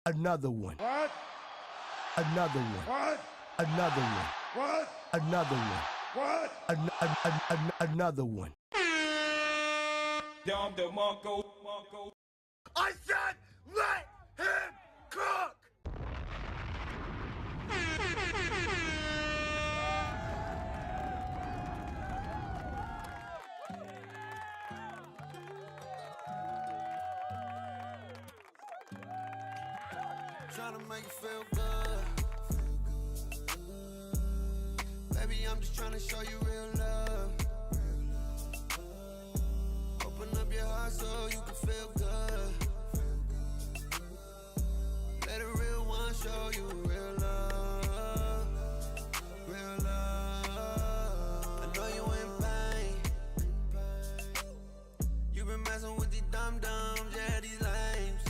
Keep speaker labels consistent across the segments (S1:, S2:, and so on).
S1: Another one.
S2: What?
S1: Another one.
S2: What?
S1: Another one.
S2: What?
S1: Another one.
S2: What?
S1: Another one.
S2: Dom DeMarco.
S1: I said, let him cook!
S3: Tryna make it feel good. Baby, I'm just tryna show you real love. Open up your heart so you can feel good. Let a real one show you real love. Real love. I know you in pain. You been messing with these dum-dums, yeah, these lames.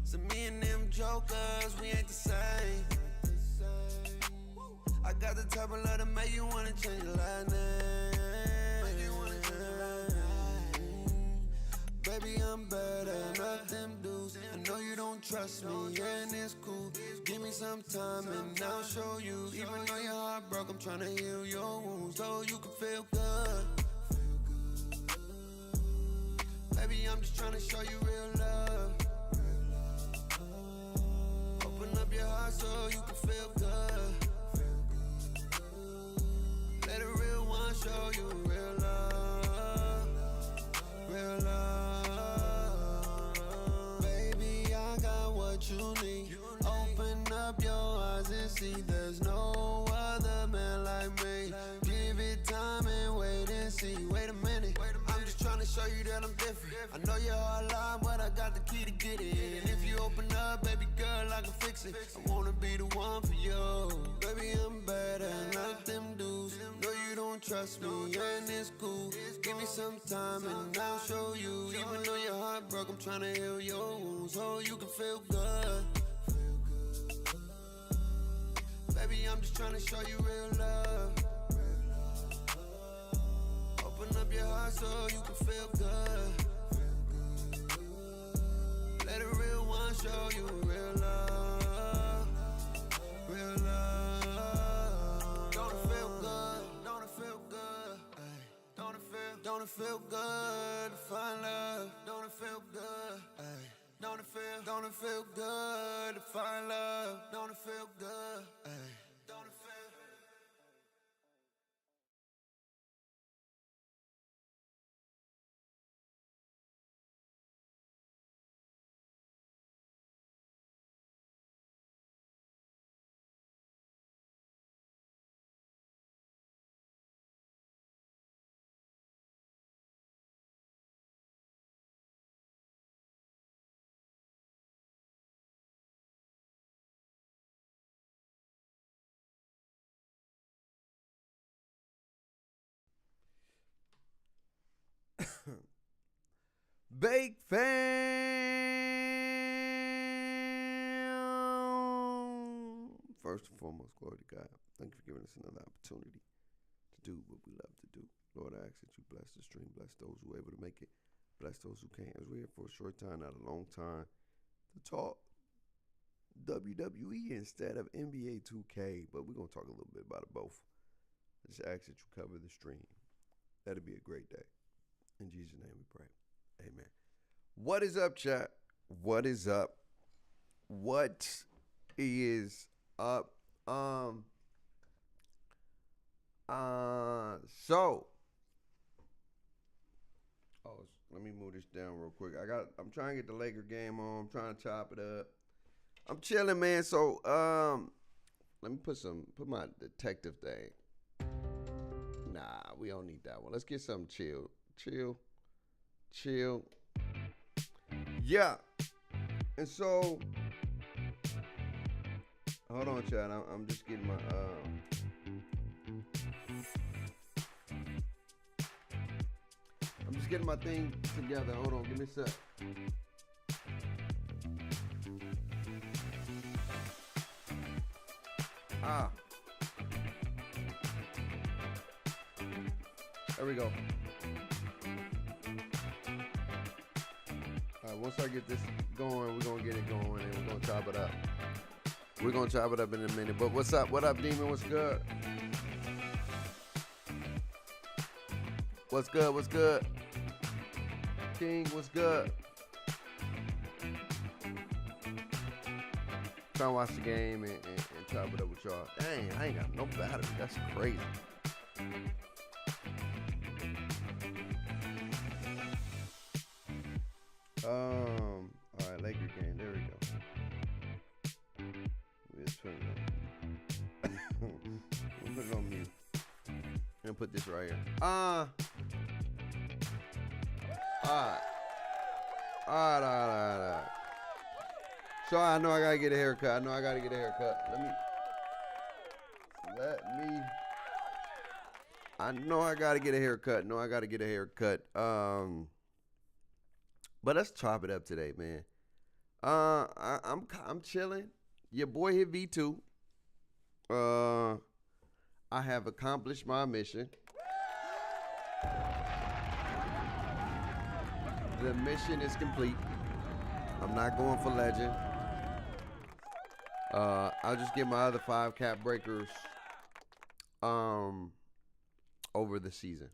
S3: So me and them jokers, we ain't the same. I got the type of love to make you wanna change your last name. Baby, I'm better, not them dudes. I know you don't trust me, yeah, and it's cool. Give me some time and I'll show you. Even though your heart broke, I'm tryna heal your wounds so you can feel good. Baby, I'm just tryna show you real love. Open up your heart so you can feel good. Let a real one show you real love. Real love. Baby, I got what you need. Open up your eyes and see there's no other man like me. Give it time and wait and see. Wait a minute, I'm just trying to show you that I'm different. I know you're hard line, but I got the key to get it. And if you open up, baby girl, I can fix it. I wanna be the one for you. Baby, I'm better, not them dudes. No, you don't trust me, and it's cool. Give me some time and I'll show you. Even though your heart broke, I'm tryna heal your wounds so you can feel good. Baby, I'm just tryna show you real love. Open up your heart so you can feel good. Let a real one show you real love. Real love. Don't it feel good? Don't it feel good? Ay. Don't it feel good to find love? Don't it feel good? Ay. Don't it feel good to find love? Don't it feel good? Ay. Don't it feel
S4: Bake fam. First and foremost, glory to God. Thank you for giving us another opportunity to do what we love to do. Lord, I ask that you bless the stream, bless those who are able to make it, bless those who can't. As we're here for a short time, not a long time, to talk WWE instead of NBA 2K, but we're going to talk a little bit about it both. Just ask that you cover the stream. That'll be a great day. In Jesus' name we pray. Amen. What is up, chat? What is up? What is up? Let me move this down real quick. I'm trying to get the Laker game on. I'm trying to chop it up. I'm chilling, man. So, let me put my detective thing. Nah, we don't need that one. Let's get something chill. Yeah. And so, hold on, chat. I'm just getting my I'm just getting my thing together. Hold on, give me a sec. There we go. All right, Once I get this going, we're going to get it going and we're going to chop it up. We're going to chop it up in a minute. But what's up? What up, Demon? What's good? What's good? What's good? King, what's good? Trying to watch the game and chop it up with y'all. Dang, I ain't got no battery. That's crazy. All right, Laker game. There we go. Let's put it on. We'll put it on mute. And put this right here. All right. So I know I gotta get a haircut. I know I gotta get a haircut. But let's chop it up today, man. I'm chilling. Your boy hit V2. I have accomplished my mission. The mission is complete. I'm not going for legend. I'll just get my other 5 cap breakers over the season.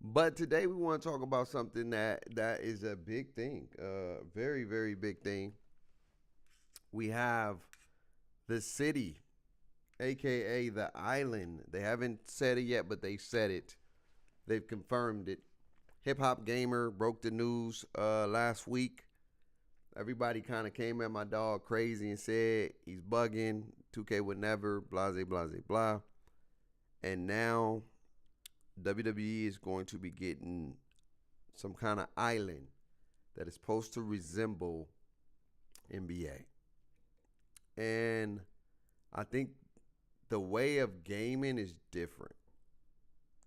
S4: But today we want to talk about something that is a big thing, very, very big thing. We have the city, a.k.a. the island. They haven't said it yet, but they said it. They've confirmed it. Hip Hop Gamer broke the news last week. Everybody kind of came at my dog crazy and said he's bugging, 2K would never, blase, blase, blah. And now WWE is going to be getting some kind of island that is supposed to resemble NBA. And I think the way of gaming is different.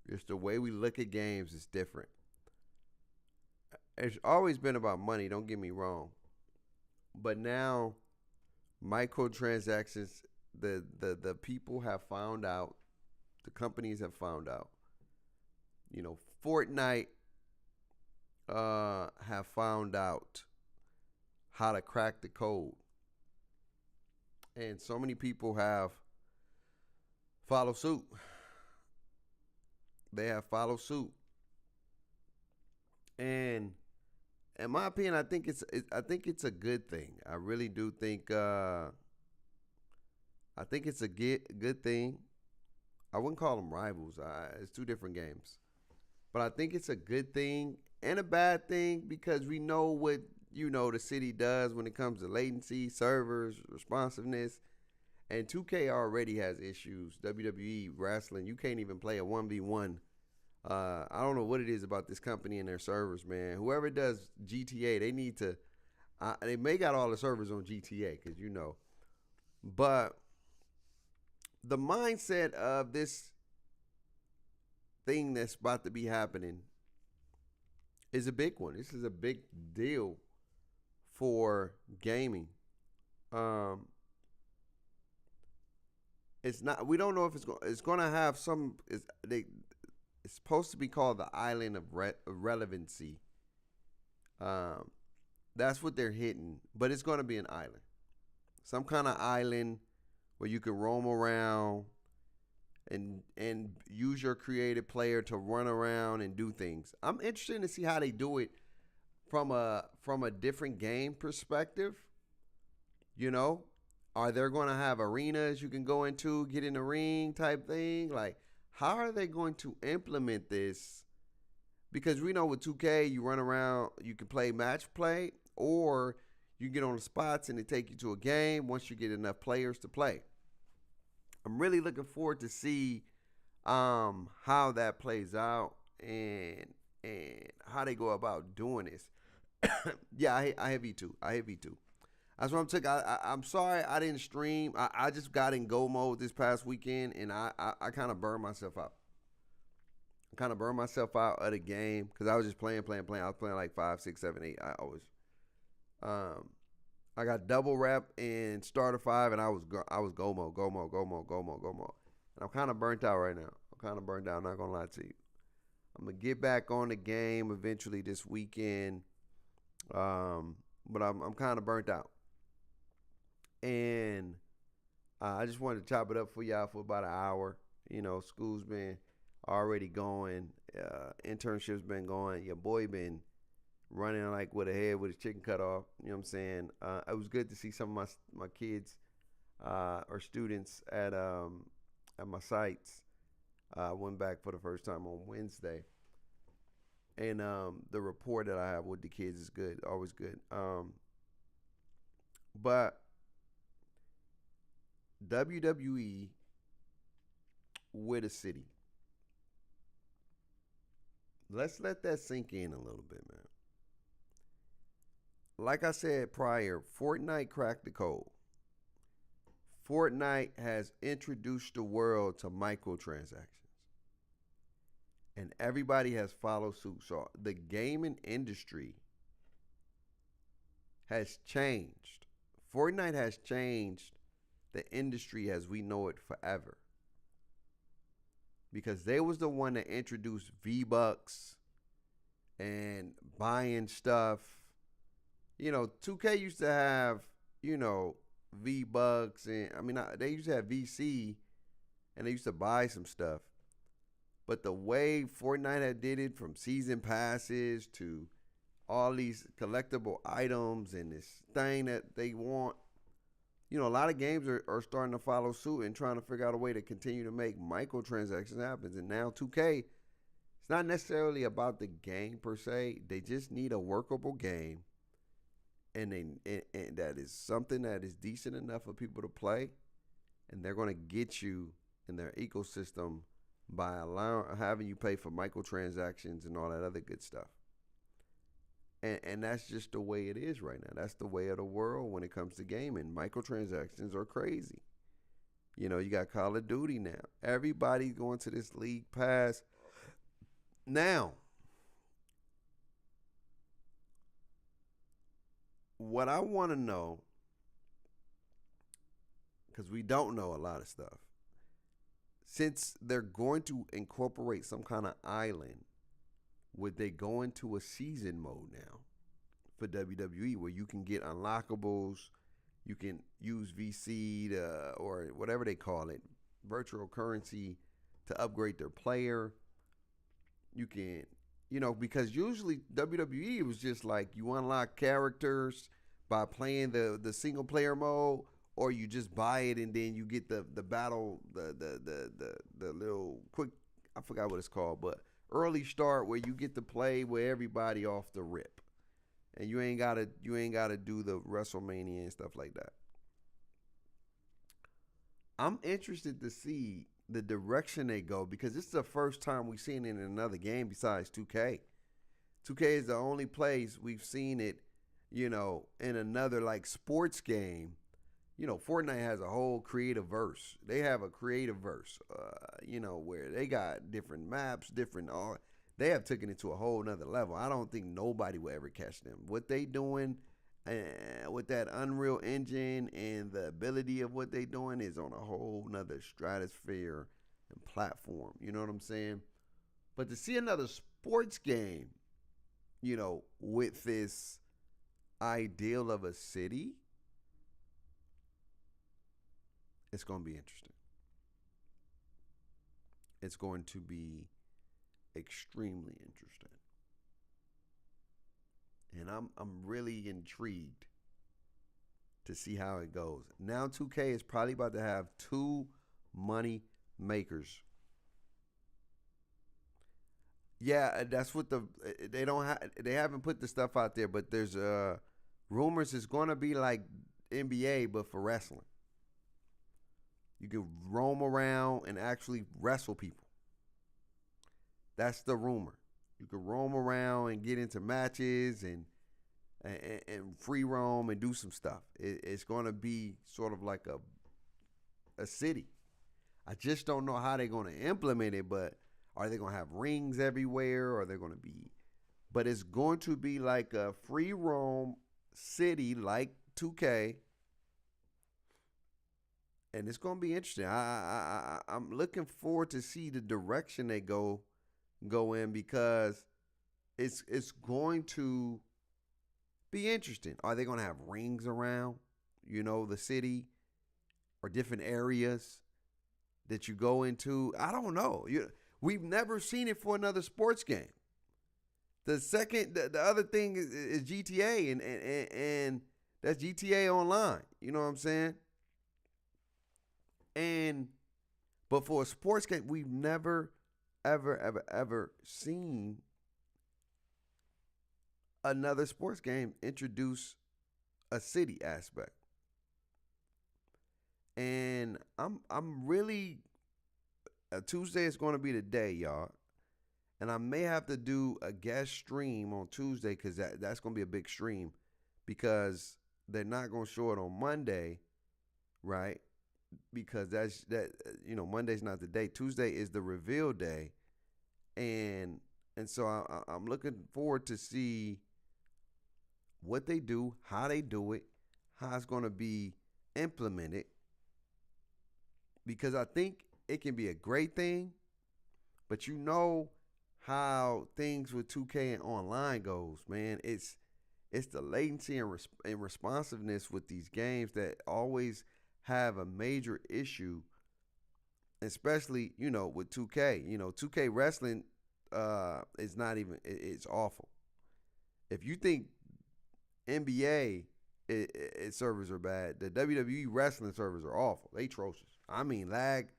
S4: Just the way we look at games is different. It's always been about money, don't get me wrong. But now, microtransactions, the people have found out, the companies have found out. You know, Fortnite have found out how to crack the code. And so many people have followed suit. They have followed suit. And in my opinion, I think it's a good thing. I really do think I think it's a good thing. I wouldn't call them rivals. It's 2 different games. But I think it's a good thing and a bad thing because we know what, the city does when it comes to latency, servers, responsiveness. And 2K already has issues. WWE, wrestling, you can't even play a 1v1. I don't know what it is about this company and their servers, man. Whoever does GTA, they need to, they may got all the servers on GTA because But the mindset of this thing that's about to be happening is a big one. This is a big deal for gaming. It's not. We don't know if it's going to have some. It's supposed to be called the Island of Relevancy. That's what they're hitting, but it's going to be an island, some kind of island where you can roam around and use your creative player to run around and do things. I'm interested to see how they do it from a different game perspective. Are they going to have arenas you can go into, get in the ring type thing? Like, how are they going to implement this? Because we know with 2K, you run around, you can play match play, or you get on the spots and they take you to a game once you get enough players to play. I'm really looking forward to see how that plays out and how they go about doing this. Yeah, I have V2. That's what I'm taking. I'm sorry I didn't stream. I just got in go mode this past weekend, and I kind of burned myself out. Of the game because I was just playing. I was playing like 5, 6, 7, 8. I always, I got double rep in starter 5, and I was go mode. And I'm kind of burnt out right now. I'm not gonna lie to you. I'm gonna get back on the game eventually this weekend. But I'm kind of burnt out, and I just wanted to chop it up for y'all for about an hour. School's been already going, internship's been going. Your boy been running like with a head with his chicken cut off. You know what I'm saying? It was good to see some of my kids or students at my sites. I went back for the first time on Wednesday, and the rapport that I have with the kids is good, always good. But WWE with a city. Let's let that sink in a little bit, man. Like I said prior, Fortnite cracked the code. Fortnite has introduced the world to microtransactions. And everybody has followed suit. So the gaming industry has changed. Fortnite has changed the industry as we know it forever. Because they was the one that introduced V-Bucks and buying stuff. 2K used to have, V-Bucks, and they used to have VC, and they used to buy some stuff. But the way Fortnite had did it, from season passes to all these collectible items and this thing that they want, a lot of games are starting to follow suit and trying to figure out a way to continue to make microtransactions happen. And now 2K, it's not necessarily about the game per se. They just need a workable game, and that is something that is decent enough for people to play, and they're going to get you in their ecosystem by having you pay for microtransactions and all that other good stuff. And that's just the way it is right now. That's the way of the world when it comes to gaming. Microtransactions are crazy. You got Call of Duty now. Everybody's going to this League Pass. Now, what I want to know, because we don't know a lot of stuff, since they're going to incorporate some kind of island, would they go into a season mode now for WWE where you can get unlockables, you can use VC or whatever they call it, virtual currency, to upgrade their player? You can, because usually WWE was just like you unlock characters by playing the single player mode, or you just buy it and then you get the battle, the little quick, I forgot what it's called, but early start where you get to play with everybody off the rip, and you ain't gotta do the WrestleMania and stuff like that. I'm interested to see the direction they go, because this is the first time we've seen it in another game besides 2K. 2K is the only place we've seen it, in another like sports game. Fortnite has a whole creative verse. They have a creative verse, where they got different maps, they have taken it to a whole nother level. I don't think nobody will ever catch them. What they doing with that Unreal Engine and the ability of what they doing is on a whole nother stratosphere and platform. You know what I'm saying? But to see another sports game, with this ideal of a city, it's going to be interesting. It's going to be extremely interesting. And I'm really intrigued to see how it goes. Now 2K is probably about to have two money makers. Yeah, that's what they haven't put the stuff out there, but there's rumors it's going to be like NBA but for wrestling. You can roam around and actually wrestle people. That's the rumor. You can roam around and get into matches and free roam and do some stuff. It's going to be sort of like a city. I just don't know how they're going to implement it, but are they going to have rings everywhere? Are they going to be... But it's going to be like a free roam city like 2K. And it's going to be interesting. I'm looking forward to see the direction they go in, because it's going to Be interesting. Are they going to have rings around, the city or different areas that you go into? I don't know. We've never seen it for another sports game. The other thing is GTA, and that's GTA Online. You know what I'm saying? But for a sports game, we've never, ever, ever, ever seen another sports game introduce a city aspect. And I'm really Tuesday is going to be the day, y'all. And I may have to do a guest stream on Tuesday because that's going to be a big stream because they're not going to show it on Monday, right? Because Monday's not the day. Tuesday is the reveal day, and so I'm looking forward to see what they do, how they do it, how it's going to be implemented. Because I think it can be a great thing, but how things with 2K and online goes, man. It's the latency and responsiveness with these games that always have a major issue, especially, with 2K. 2K wrestling is not even, it's awful. If you think NBA servers are bad, the WWE wrestling servers are awful. They atrocious. I mean, lag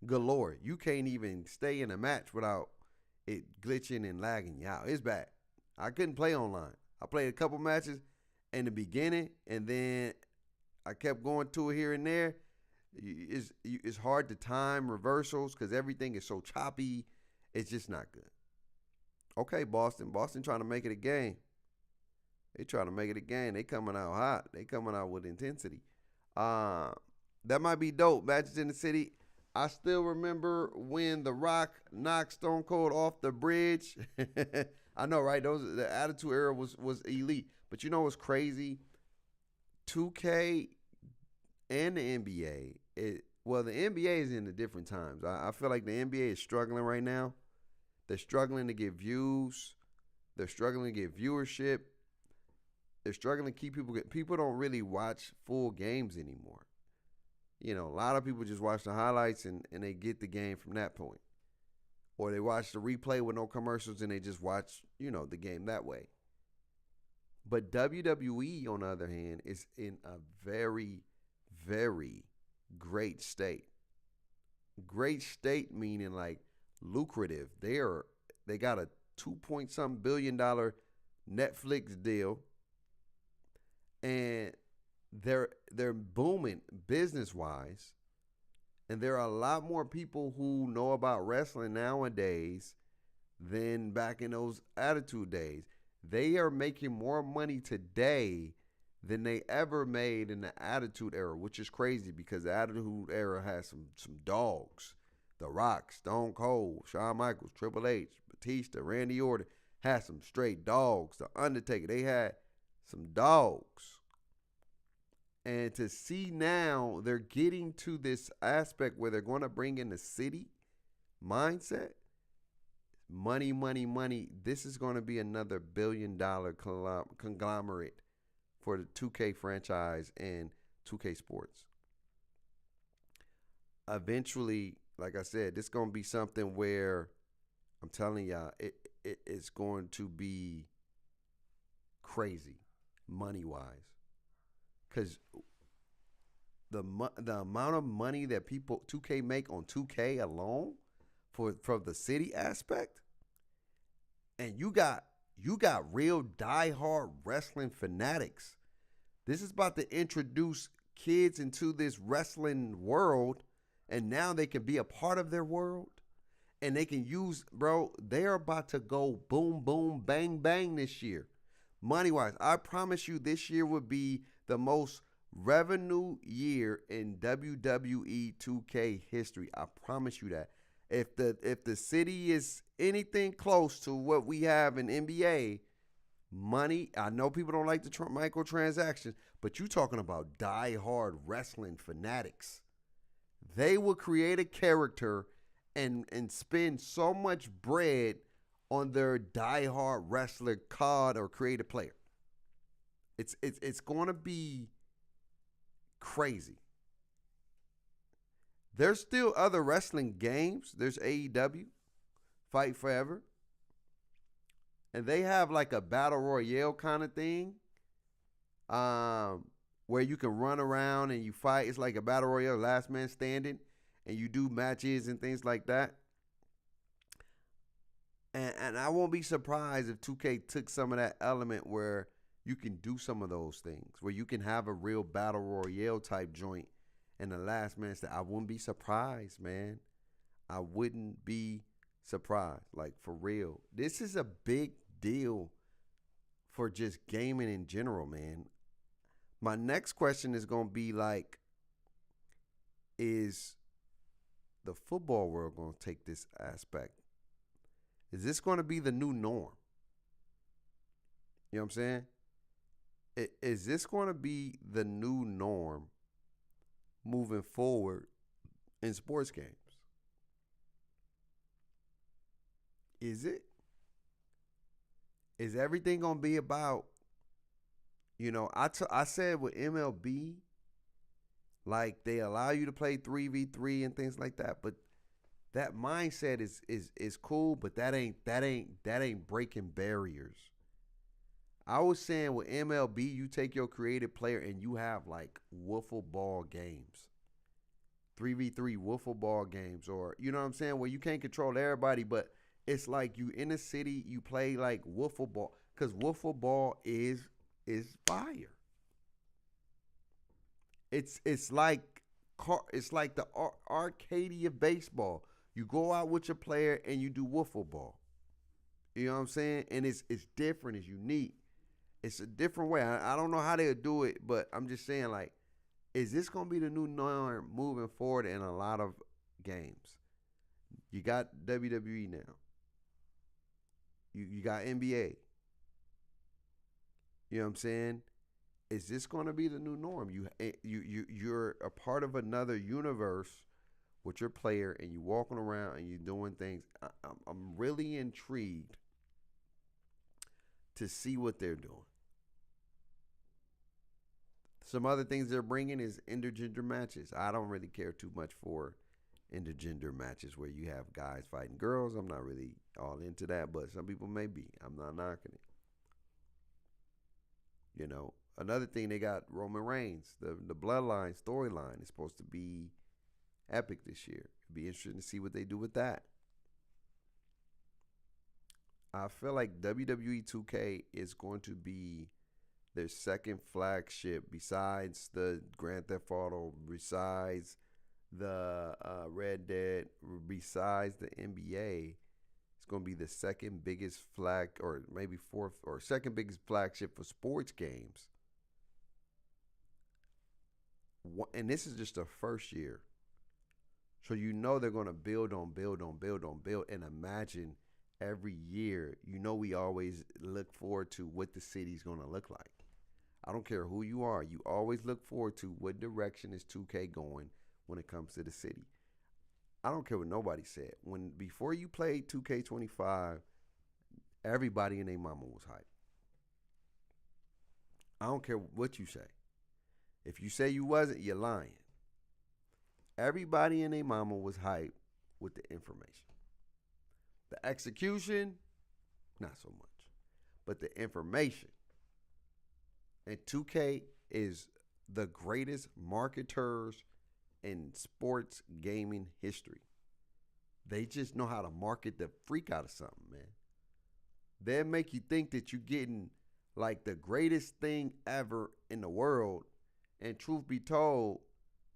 S4: galore. You can't even stay in a match without it glitching and lagging you out. It's bad. I couldn't play online. I played a couple matches in the beginning, and then I kept going to it here and there. It's hard to time reversals because everything is so choppy. It's just not good. Okay, Boston. Boston trying to make it a game. They trying to make it a game. They coming out hot. They coming out with intensity. That might be dope. Matches in the city. I still remember when The Rock knocked Stone Cold off the bridge. I know, right? The Attitude Era was elite. But you know what's crazy? 2K and the NBA. The NBA is in the different times. I feel like the NBA is struggling right now. They're struggling to get views. They're struggling to get viewership. They're struggling to keep people don't really watch full games anymore. A lot of people just watch the highlights and they get the game from that point. Or they watch the replay with no commercials and they just watch, the game that way. But WWE, on the other hand, is in a very, very great state. Great state meaning like lucrative. They got a $2-point-something billion Netflix deal. And they're booming business-wise. And there are a lot more people who know about wrestling nowadays than back in those Attitude days. They are making more money today than they ever made in the Attitude Era, which is crazy because the Attitude Era has some dogs. The Rock, Stone Cold, Shawn Michaels, Triple H, Batista, Randy Orton had some straight dogs. The Undertaker, they had some dogs. And to see now they're getting to this aspect where they're going to bring in the city mindset. Money, money, money. This is going to be another $1 billion conglomerate for the 2K franchise and 2K Sports. Eventually, like I said, this is going to be something where I'm telling y'all, it's going to be crazy money-wise. Because the amount of money that 2K make on 2K alone for the city aspect, and you got real diehard wrestling fanatics. This is about to introduce kids into this wrestling world, and now they can be a part of their world, and they can use, bro, they're about to go boom, boom, bang, bang this year. Money-wise, I promise you this year would be the most revenue year in WWE 2K history. I promise you that. If the city is anything close to what we have in NBA, money, I know people don't like the microtransactions, but you're talking about die-hard wrestling fanatics. They will create a character and spend so much bread on their die-hard wrestler card or creative player. It's going to be crazy. There's still other wrestling games. There's AEW, Fight Forever. And they have like a battle royale kind of thing. Where you can run around and you fight. It's like a battle royale, last man standing, and you do matches and things like that. And I won't be surprised if 2K took some of that element where you can do some of those things, where you can have a real battle royale type joint and the last man stand. I wouldn't be surprised, man. I wouldn't be surprised. Like, for real. This is a big deal for just gaming in general, man. My next question is going to be like, is the football world going to take this aspect? Is this going to be the new norm? You know what I'm saying? Is this going to be the new norm moving forward in sports games? Is it? Is everything going to be about, I said with MLB, like they allow you to play 3v3 and things like that, but that mindset is cool, but that ain't breaking barriers. I was saying with MLB, you take your creative player and you have like wiffle ball games, 3v3 wiffle ball games, or you know what I'm saying, where you can't control everybody, but it's like you in a city, you play like wiffle ball, because wiffle ball is fire. It's like the arcade of baseball. You go out with your player and you do wiffle ball. You know what I'm saying? And it's different. It's unique. It's a different way. I don't know how they'll do it, but I'm just saying, like, is this going to be the new norm moving forward in a lot of games? You got WWE now. You got NBA. You know what I'm saying? Is this going to be the new norm? You're a part of another universe with your player, and you walking around and you doing things. I'm really intrigued to see what they're doing. Some other things they're bringing is intergender matches. I don't really care too much for intergender matches where you have guys fighting girls. I'm not really all into that, but some people may be. I'm not knocking it. Another thing, they got Roman Reigns. The Bloodline storyline is supposed to be epic this year. It'd be interesting to see what they do with that. I feel like WWE 2K is going to be their second flagship besides the Grand Theft Auto, besides the Red Dead, besides the NBA. It's going to be the second biggest or maybe fourth or second biggest flagship for sports games. And this is just the first year. So they're going to build on build on build on build, and imagine every year, we always look forward to what the city's going to look like. I don't care who you are. You always look forward to what direction is 2K going when it comes to the city. I don't care what nobody said. Before you played 2K25, everybody and their mama was hyped. I don't care what you say. If you say you wasn't, you're lying. Everybody and their mama was hyped with the information. The execution, not so much. But the information. And 2K is the greatest marketers in sports gaming history. They just know how to market the freak out of something, man. They'll make you think that you're getting like the greatest thing ever in the world. And truth be told,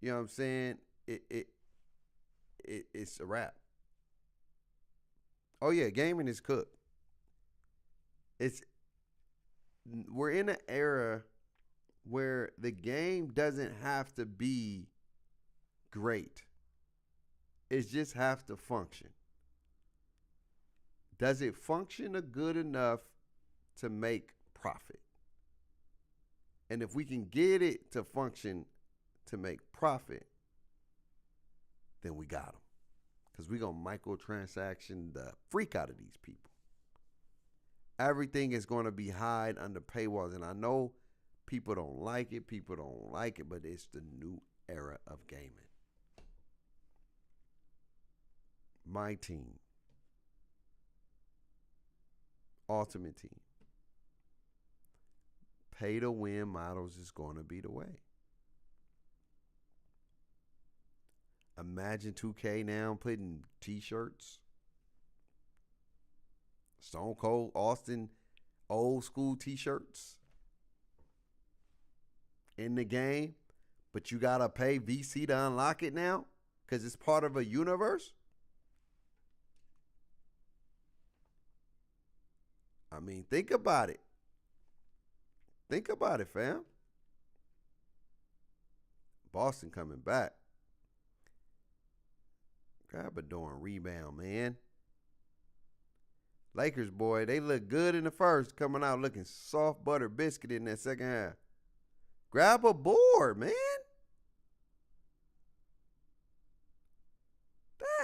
S4: you know what I'm saying? It's a wrap. Oh yeah, gaming is cooked. We're in an era where the game doesn't have to be great. It just have to function. Does it function good enough to make profit? And if we can get it to function to make profit, then we got them. Because we're going to microtransaction the freak out of these people. Everything is going to be hid under paywalls. And I know People don't like it. People don't like it, but it's the new era of gaming. My team, Ultimate Team, pay to win models is going to be the way. Imagine 2K now putting t-shirts, Stone Cold Austin old school t-shirts in the game, but you got to pay VC to unlock it now because it's part of a universe. I mean, think about it. Think about it, fam. Boston coming back. Grab a door and rebound, man. Lakers, boy, they look good in the first, coming out looking soft butter biscuit in that second half. Grab a board, man.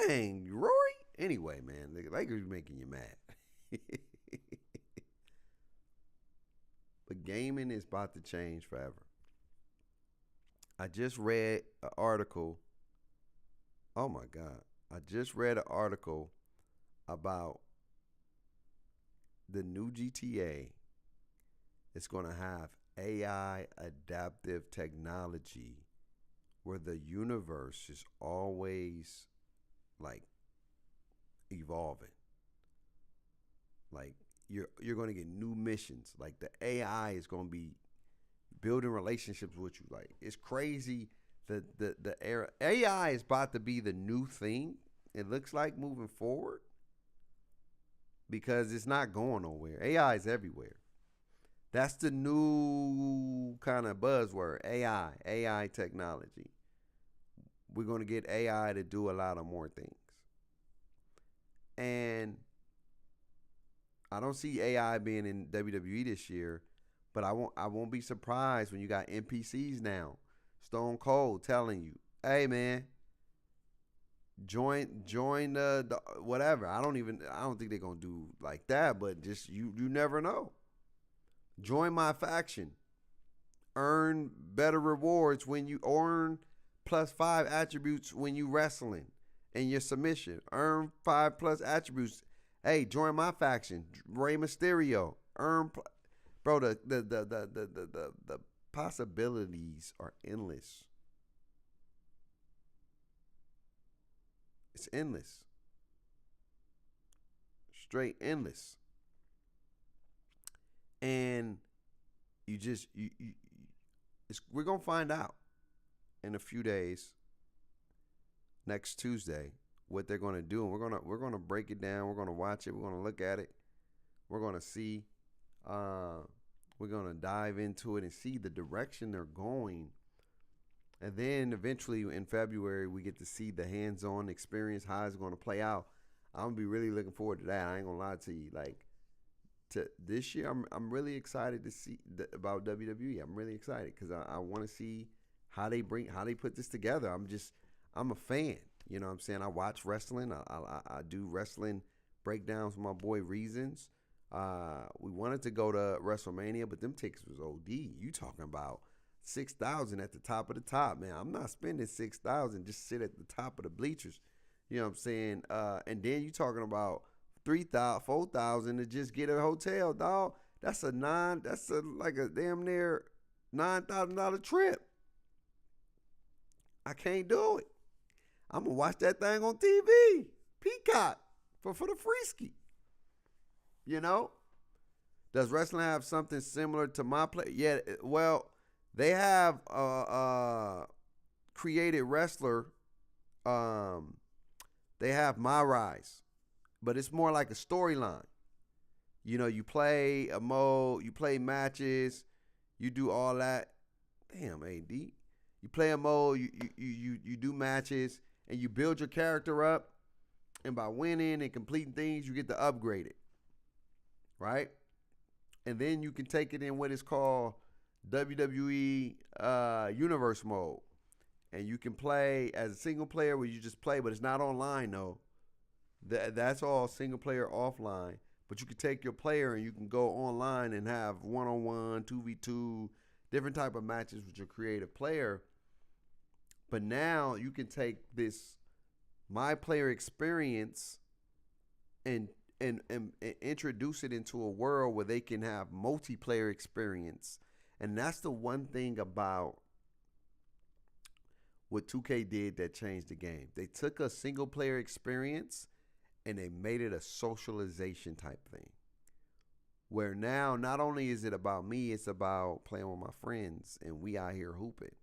S4: Dang, Rory. Anyway, man, the Lakers making you mad. But gaming is about to change forever. I just read an article. Oh my God. I just read an article about the new GTA. It's going to have AI adaptive technology where the universe is always like evolving. Like you're going to get new missions. Like the AI is going to be building relationships with you. Like it's crazy. The era AI is about to be the new thing. It looks like moving forward because it's not going nowhere. AI is everywhere. That's the new kind of buzzword. AI technology. We're going to get AI to do a lot of more things. And I don't see AI being in WWE this year, but I won't be surprised when you got NPCs now. Stone Cold telling you, "Hey man, join the whatever." I don't think they're going to do like that, but just you never know. Join my faction. Earn better rewards when you earn +5 attributes when you wrestling in your submission. Earn 5+ attributes. Hey, join my faction. Rey Mysterio. Bro, the possibilities are endless. It's endless. Straight endless. And we're going to find out in a few days, next Tuesday, what they're going to do. And we're going to break it down. We're going to watch it. We're going to look at it. We're going to see. We're going to dive into it and see the direction they're going. And then eventually in February, we get to see the hands-on experience, how it's going to play out. I'm going to be really looking forward to that. I ain't going to lie to you. Like, to this year, I'm really excited to see about WWE. I'm really excited because I want to see how they put this together. I'm a fan. You know what I'm saying? I watch wrestling. I do wrestling breakdowns with my boy Reasons. We wanted to go to WrestleMania, but them tickets was OD. You talking about $6,000 at the top of the top, man. I'm not spending $6,000 just sit at the top of the bleachers. You know what I'm saying? And then you talking about $3,000, $4,000 to just get a hotel, dog. That's like a damn near $9,000 trip. I can't do it. I'm gonna watch that thing on TV, Peacock, for the free ski. You know? Does wrestling have something similar to my play? Yeah, well, they have created wrestler. They have My Rise, but it's more like a storyline. You know, you play a mode, you play matches, you do all that. Damn, AD. You play a mode, you do matches, and you build your character up. And by winning and completing things, you get to upgrade it. Right? And then you can take it in what is called WWE Universe mode. And you can play as a single player where you just play, but it's not online, though. That's all single player offline. But you can take your player and you can go online and have 1-on-1, 2v2, different type of matches with your creative player. But now you can take this my player experience and and introduce it into a world where they can have multiplayer experience. And that's the one thing about what 2K did that changed the game. They took a single player experience and they made it a socialization type thing. Where now not only is it about me, it's about playing with my friends and we out here hooping.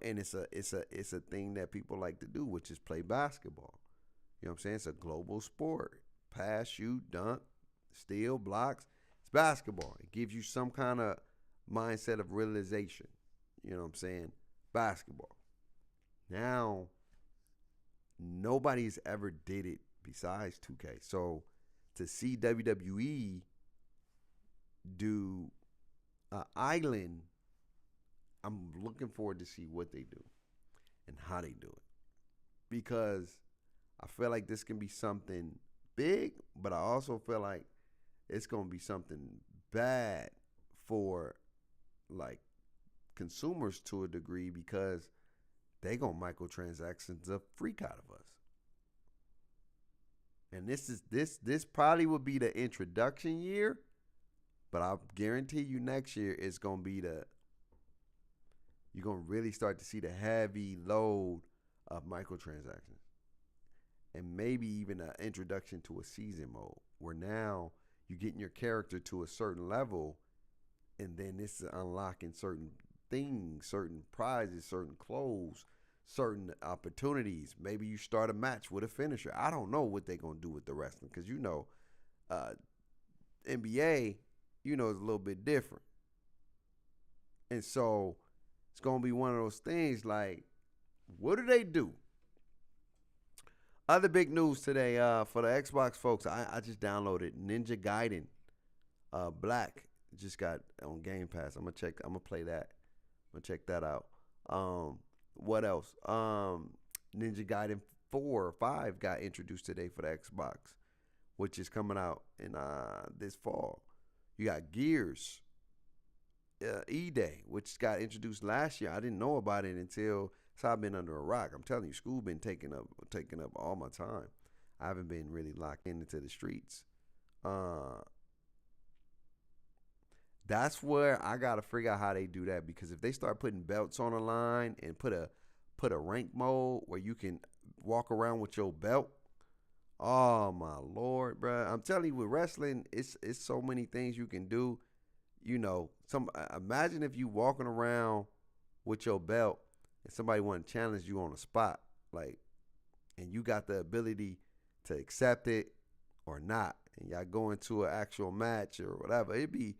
S4: And it's a thing that people like to do, which is play basketball. You know what I'm saying? It's a global sport. Pass, shoot, dunk, steal, blocks. It's basketball. It gives you some kind of mindset of realization. You know what I'm saying? Basketball. Now, nobody's ever did it besides 2K. So to see WWE do Island, I'm looking forward to see what they do and how they do it. Because I feel like this can be something big, but I also feel like it's going to be something bad for like consumers to a degree, because they going to microtransactions the freak out of us. And this probably would be the introduction year, but I guarantee you next year it's going to be you're going to really start to see the heavy load of microtransactions. And maybe even an introduction to a season mode where now you're getting your character to a certain level, and then this is unlocking certain things, certain prizes, certain clothes, certain opportunities. Maybe you start a match with a finisher. I don't know what they're going to do with the wrestling, because NBA, is a little bit different. And so it's going to be one of those things like, what do they do? Other big news today for the Xbox folks, I just downloaded Ninja Gaiden Black. Just got on Game Pass. I'm gonna play that. I'm gonna check that out. What else? Ninja Gaiden 4 or 5 got introduced today for the Xbox, which is coming out in this fall. You got Gears E-Day, which got introduced last year. I didn't know about it until I've been under a rock. I'm telling you, school been taking up all my time. I haven't been really locked into the streets. That's where I gotta figure out how they do that, because if they start putting belts on the line and put a rank mode where you can walk around with your belt, oh my Lord, bro! I'm telling you, with wrestling, it's so many things you can do. Imagine if you walking around with your belt and somebody want to challenge you on the spot, and you got the ability to accept it or not, and y'all go into an actual match or whatever. It'd be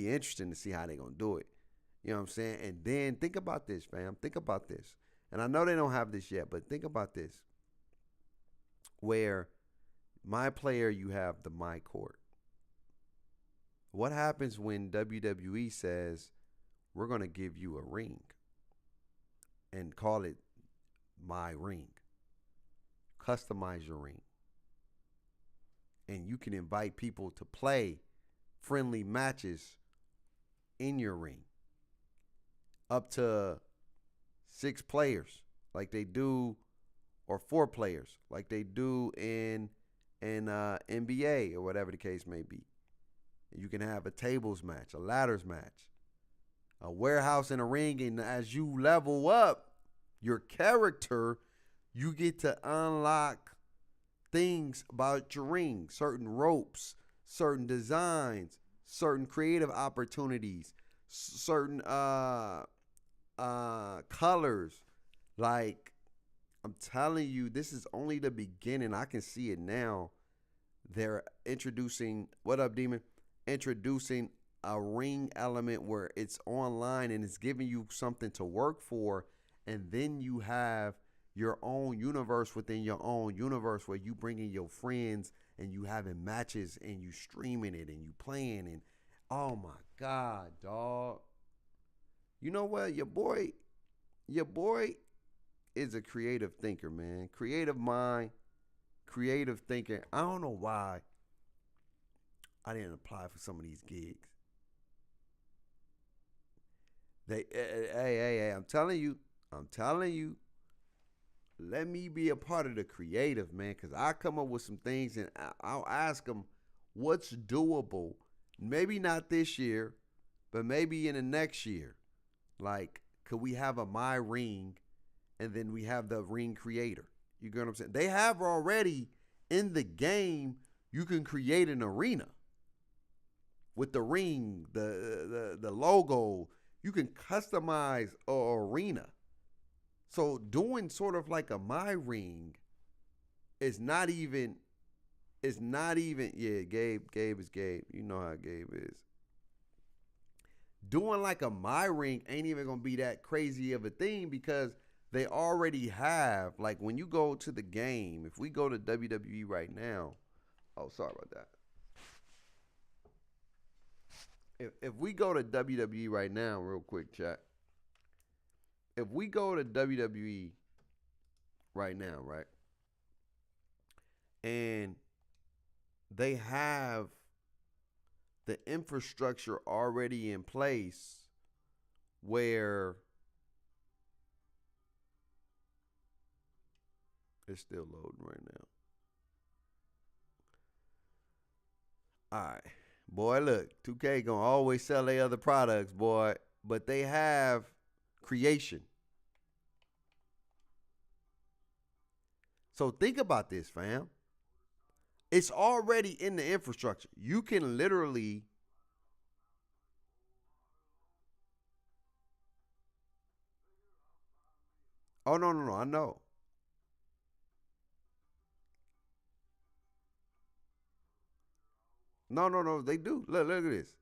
S4: interesting to see how they gonna do it. You know what I'm saying? And then think about this, fam. Think about this. And I know they don't have this yet, but think about this. Where my player, you have the my court. What happens when WWE says, we're gonna give you a ring and call it my ring? Customize your ring. And you can invite people to play friendly matches in your ring. Up to 6 players like they do, or 4 players like they do in NBA or whatever the case may be. You can have a tables match, a ladders match, a warehouse and a ring, and as you level up your character, you get to unlock things about your ring, certain ropes, certain designs, certain creative opportunities, certain colors. Like, I'm telling you, this is only the beginning. I can see it now. They're introducing, what up, Demon? Introducing a ring element where it's online and it's giving you something to work for. And then you have your own universe within your own universe where you bring in your friends and you having matches and you streaming it and you playing. And oh my God, dog. You know what? Your boy is a creative thinker, man. Creative mind, creative thinker. I don't know why I didn't apply for some of these gigs. Hey, I'm telling you, let me be a part of the creative, man, because I come up with some things and I'll ask them what's doable. Maybe not this year, but maybe in the next year. Like, could we have a My Ring and then we have the ring creator? You get what I'm saying? They have already in the game, you can create an arena with the ring, the logo. You can customize a arena. So doing sort of like a My Ring is not even. Yeah, Gabe is Gabe. You know how Gabe is. Doing like a My Ring ain't even gonna be that crazy of a thing because they already have, like, when you go to the game, if we go to WWE right now, oh, sorry about that. If we go to WWE right now, real quick, chat. If we go to WWE right now, right, and they have the infrastructure already in place where it's still loading right now. All right. Boy, look, 2K gonna always sell their other products, boy, but they have creation. So think about this, fam. It's already in the infrastructure. You can literally Oh, no, I know. No, they do. Look at this.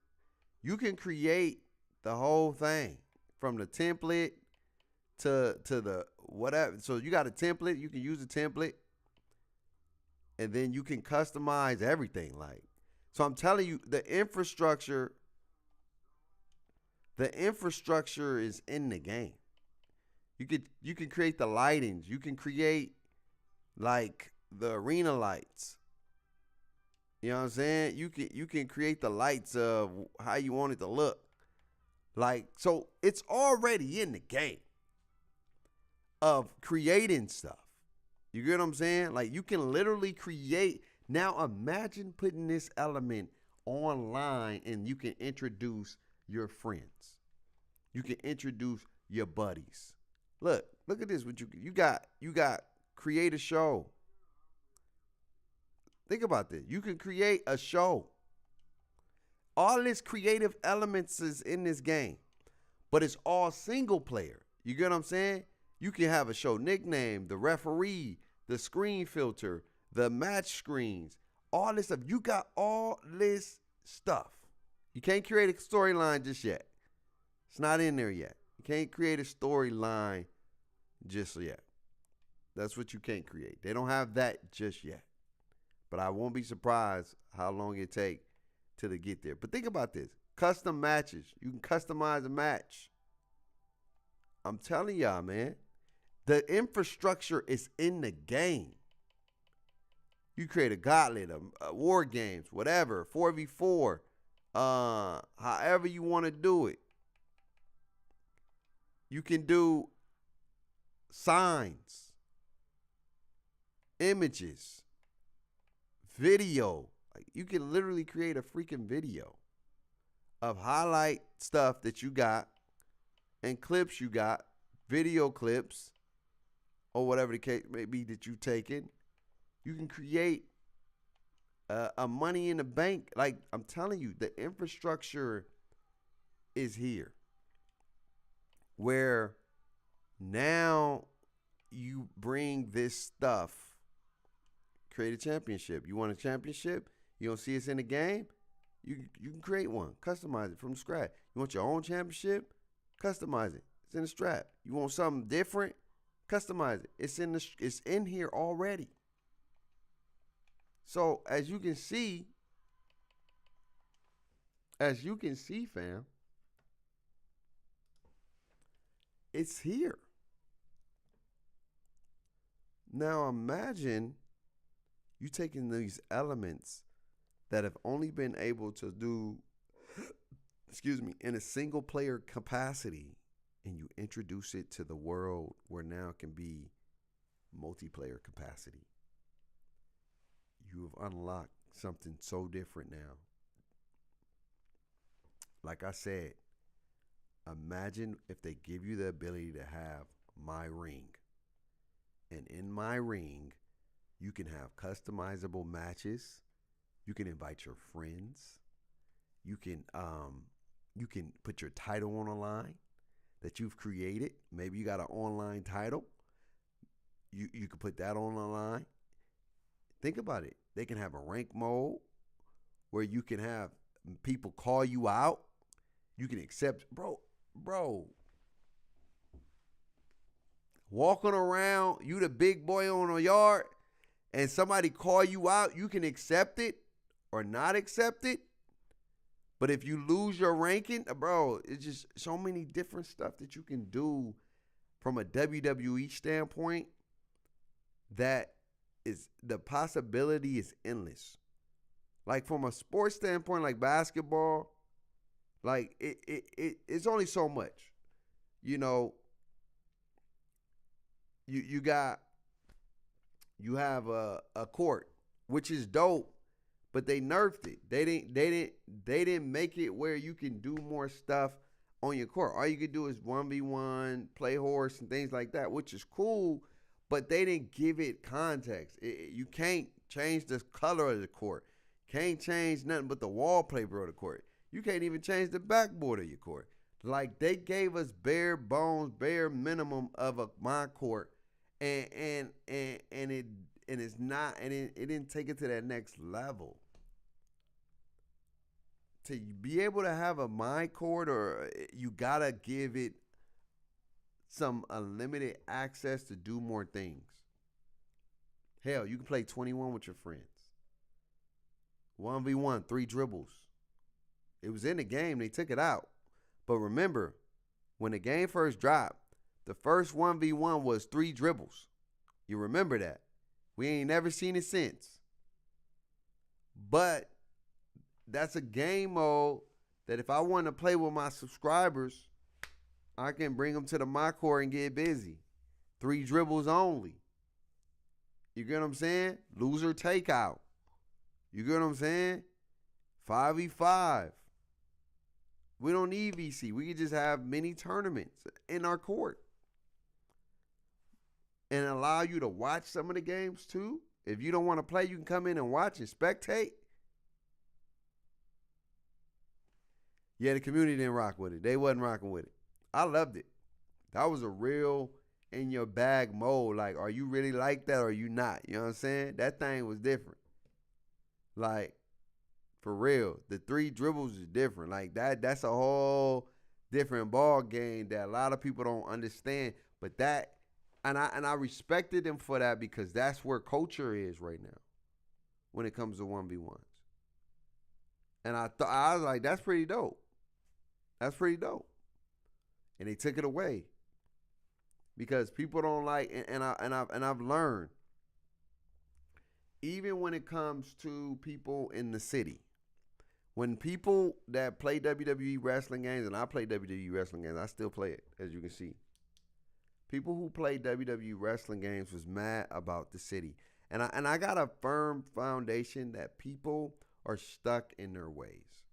S4: You can create the whole thing from the template to the whatever. So you got a template, you can use a template, and then you can customize everything. Like, so I'm telling you, the infrastructure is in the game. You can create the lightings. You can create like the arena lights. You know what I'm saying? You can create the lights of how you want it to look. Like, so it's already in the game of creating stuff. You get what I'm saying? Like, you can literally create. Now imagine putting this element online and you can introduce your friends. You can introduce your buddies. Look at this. What you got create a show. Think about this. You can create a show. All this creative elements is in this game, but it's all single player. You get what I'm saying? You can have a show nickname, the referee, the screen filter, the match screens, all this stuff. You got all this stuff. You can't create a storyline just yet. It's not in there yet. You can't create a storyline just yet. That's what you can't create. They don't have that just yet. But I won't be surprised how long it take till they get there. But think about this. Custom matches. You can customize a match. I'm telling y'all, man. The infrastructure is in the game. You create a gauntlet, a war games, whatever, 4v4, however you want to do it. You can do signs, images, video. Like, you can literally create a freaking video of highlight stuff that you got and clips you got, video clips, or whatever the case may be that you've taken. You can create a money in the bank. Like, I'm telling you, the infrastructure is here. Where now you bring this stuff, create a championship. You want a championship? You don't see us in the game? You can create one, customize it from scratch. You want your own championship? Customize it. It's in the strap. You want something different? Customize it. It's in here already. So as you can see, fam, it's here. Now imagine you taking these elements that have only been able to do in a single player capacity, and you introduce it to the world where now it can be multiplayer capacity, you have unlocked something so different now. Like I said, imagine if they give you the ability to have My Ring. And in My Ring, you can have customizable matches. You can invite your friends. You can put your title on a line that you've created. Maybe you got an online title. You can put that on the line. Think about it. They can have a rank mode where you can have people call you out. You can accept, bro. Walking around, you the big boy on a yard, and somebody call you out, you can accept it or not accept it. But if you lose your ranking, bro, it's just so many different stuff that you can do from a WWE standpoint that is, the possibility is endless. Like from a sports standpoint, like basketball, like it's only so much. You know, you have a court, which is dope, but they nerfed it. They didn't make it where you can do more stuff on your court. All you can do is 1v1, play horse and things like that, which is cool, but they didn't give it context. You can't change the color of the court. Can't change nothing but the wallpaper of the court. You can't even change the backboard of your court. Like, they gave us bare bones, bare minimum of my court, and it's not, and it didn't take it to that next level. To be able to have a my court, or you gotta give it some unlimited access to do more things. Hell, you can play 21 with your friends. 1v1, 3 dribbles. It was in the game. They took it out. But remember, when the game first dropped, the first 1v1 was 3 dribbles. You remember that. We ain't never seen it since. But that's a game mode that if I want to play with my subscribers, I can bring them to the my court and get busy. 3 dribbles only. You get what I'm saying? Loser takeout. You get what I'm saying? 5v5. We don't need VC. We can just have mini tournaments in our court and allow you to watch some of the games too. If you don't want to play, you can come in and watch and spectate. Yeah, the community didn't rock with it. They wasn't rocking with it. I loved it. That was a real in your bag mode. Like, are you really like that or are you not? You know what I'm saying? That thing was different. Like, for real, the 3 dribbles is different. Like that's a whole different ball game that a lot of people don't understand. But that, and I respected them for that, because that's where culture is right now when it comes to 1v1s. And I was like, that's pretty dope. That's pretty dope. And they took it away because people don't like, and I've learned, even when it comes to people in the city, when people that play WWE wrestling games, and I play WWE wrestling games, I still play it, as you can see. People who play WWE wrestling games was mad about the city. And I got a firm foundation that people are stuck in their ways.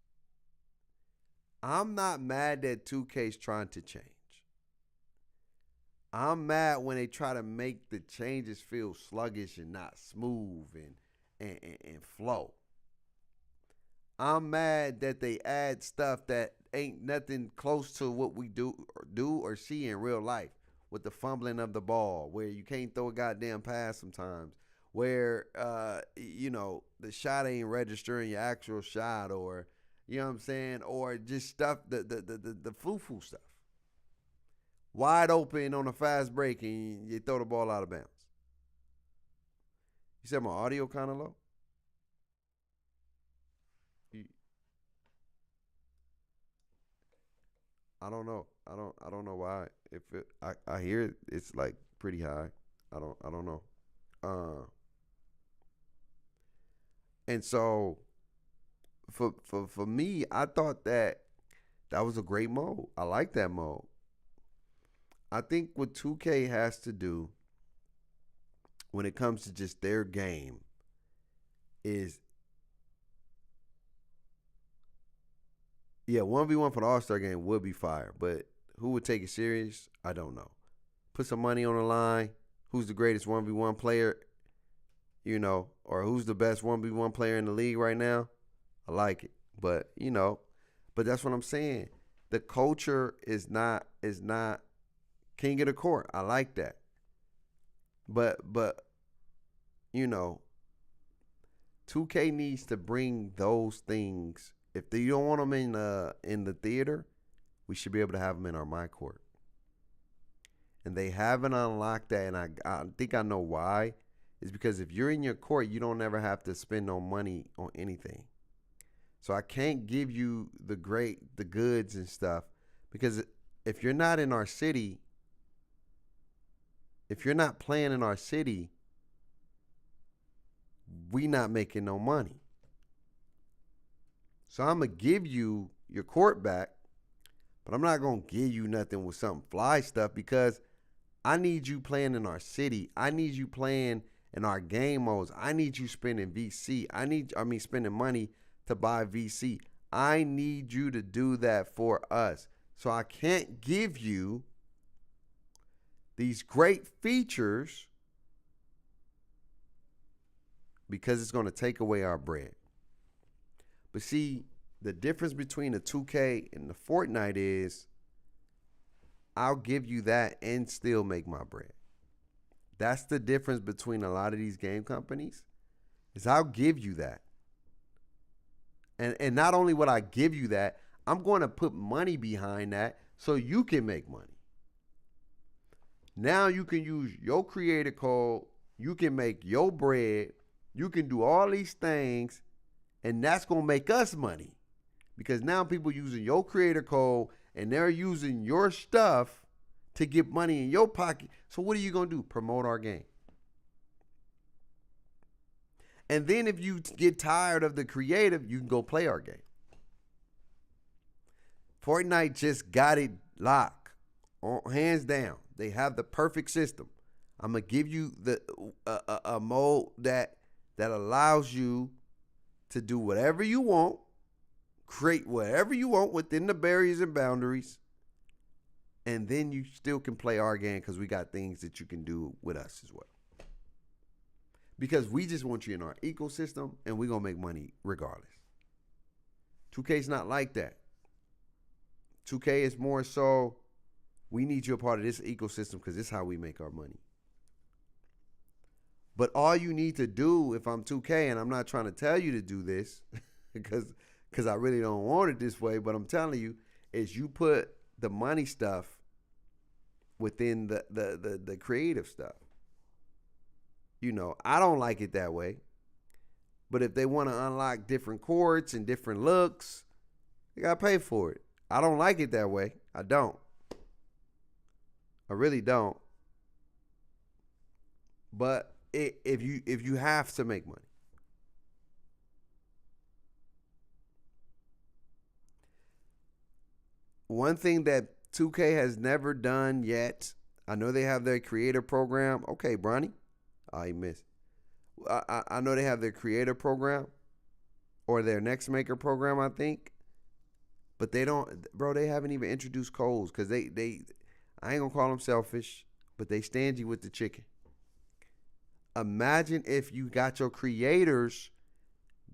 S4: I'm not mad that 2K's trying to change. I'm mad when they try to make the changes feel sluggish and not smooth and flow. I'm mad that they add stuff that ain't nothing close to what we do or see in real life, with the fumbling of the ball, where you can't throw a goddamn pass sometimes, where the shot ain't registering your actual shot, or you know what I'm saying, or just stuff, the foo-foo stuff. Wide open on a fast break and you throw the ball out of bounds. You said my audio kind of low? I don't know. I don't know why. If I hear it, it's like pretty high. I don't know. And so for me, I thought that That was a great mode. I like that mode. I think what 2K has to do when it comes to just their game is, yeah, 1v1 for the All-Star game would be fire, but who would take it serious? I don't know. Put some money on the line. Who's the greatest 1v1 player, or who's the best 1v1 player in the league right now? I like it. But, but that's what I'm saying. The culture is not king of the court. I like that. But 2K needs to bring those things. If you don't want them in the theater, we should be able to have them in our my court. And they haven't unlocked that, and I think I know why. It's because if you're in your court, you don't ever have to spend no money on anything. So I can't give you the goods and stuff, because if you're not in our city, if you're not playing in our city, we not making no money. So I'm going to give you your court back, but I'm not going to give you nothing with some fly stuff, because I need you playing in our city. I need you playing in our game modes. I need you spending spending money to buy VC. I need you to do that for us. So I can't give you these great features because it's going to take away our bread. But see, the difference between the 2K and the Fortnite is I'll give you that and still make my bread. That's the difference between a lot of these game companies, is I'll give you that. And not only would I give you that, I'm going to put money behind that so you can make money. Now you can use your creator code, you can make your bread, you can do all these things, and that's going to make us money. Because now people using your creator code and they're using your stuff to get money in your pocket. So what are you going to do? Promote our game. And then if you get tired of the creative, you can go play our game. Fortnite just got it locked, hands down. They have the perfect system. I'm going to give you a mode that allows you to do whatever you want, create whatever you want within the barriers and boundaries, and then you still can play our game because we got things that you can do with us as well. Because we just want you in our ecosystem, and we're going to make money regardless. 2K's not like that. 2K is more so, we need you a part of this ecosystem because this is how we make our money. But all you need to do, if I'm 2K, and I'm not trying to tell you to do this, because I really don't want it this way, but I'm telling you, is you put the money stuff within the creative stuff. I don't like it that way. But if they want to unlock different courts and different looks, they got to pay for it. I don't like it that way. I don't. I really don't. But if you have to make money. One thing that 2K has never done yet, I know they have their creator program. Okay, Bronny. Oh, he missed. I know they have their creator program or their next maker program, I think. But they haven't even introduced codes because I ain't going to call them selfish, but they stingy with the chicken. Imagine if you got your creators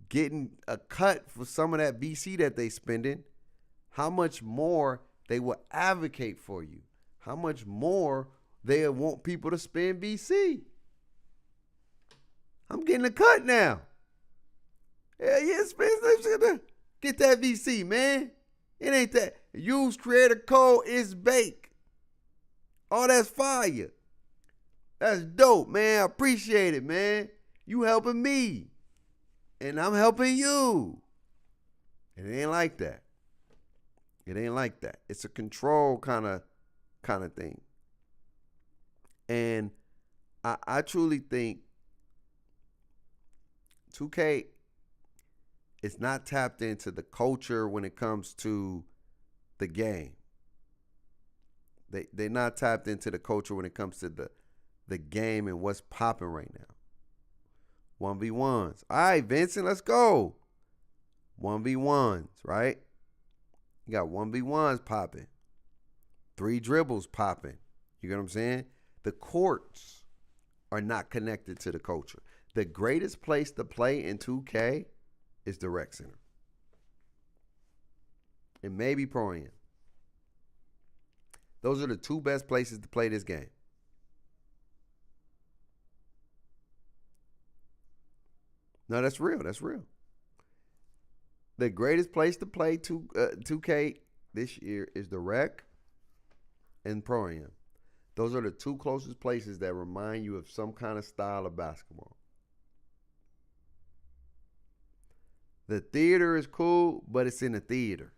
S4: getting a cut for some of that VC that they spending, how much more they will advocate for you, how much more they want people to spend VC. I'm getting a cut now. Hell yeah, get that VC, man. It ain't that. Use creator code, it's baked. Oh, that's fire. That's dope, man. I appreciate it, man. You helping me. And I'm helping you. It ain't like that. It ain't like that. It's a control kind of thing. And I truly think 2K is not tapped into the culture when it comes to the game. They're not tapped into the culture when it comes to the game and what's popping right now. 1v1s. All right, Vincent, let's go. 1v1s, right? You got 1v1s popping. 3 dribbles popping. You get what I'm saying? The courts are not connected to the culture. The greatest place to play in 2K is the rec center. And maybe Pro-Am. Those are the 2 best places to play this game. No, that's real. That's real. The greatest place to play 2K this year is the rec and Pro-Am. Those are the 2 closest places that remind you of some kind of style of basketball. The theater is cool, but it's in the theater.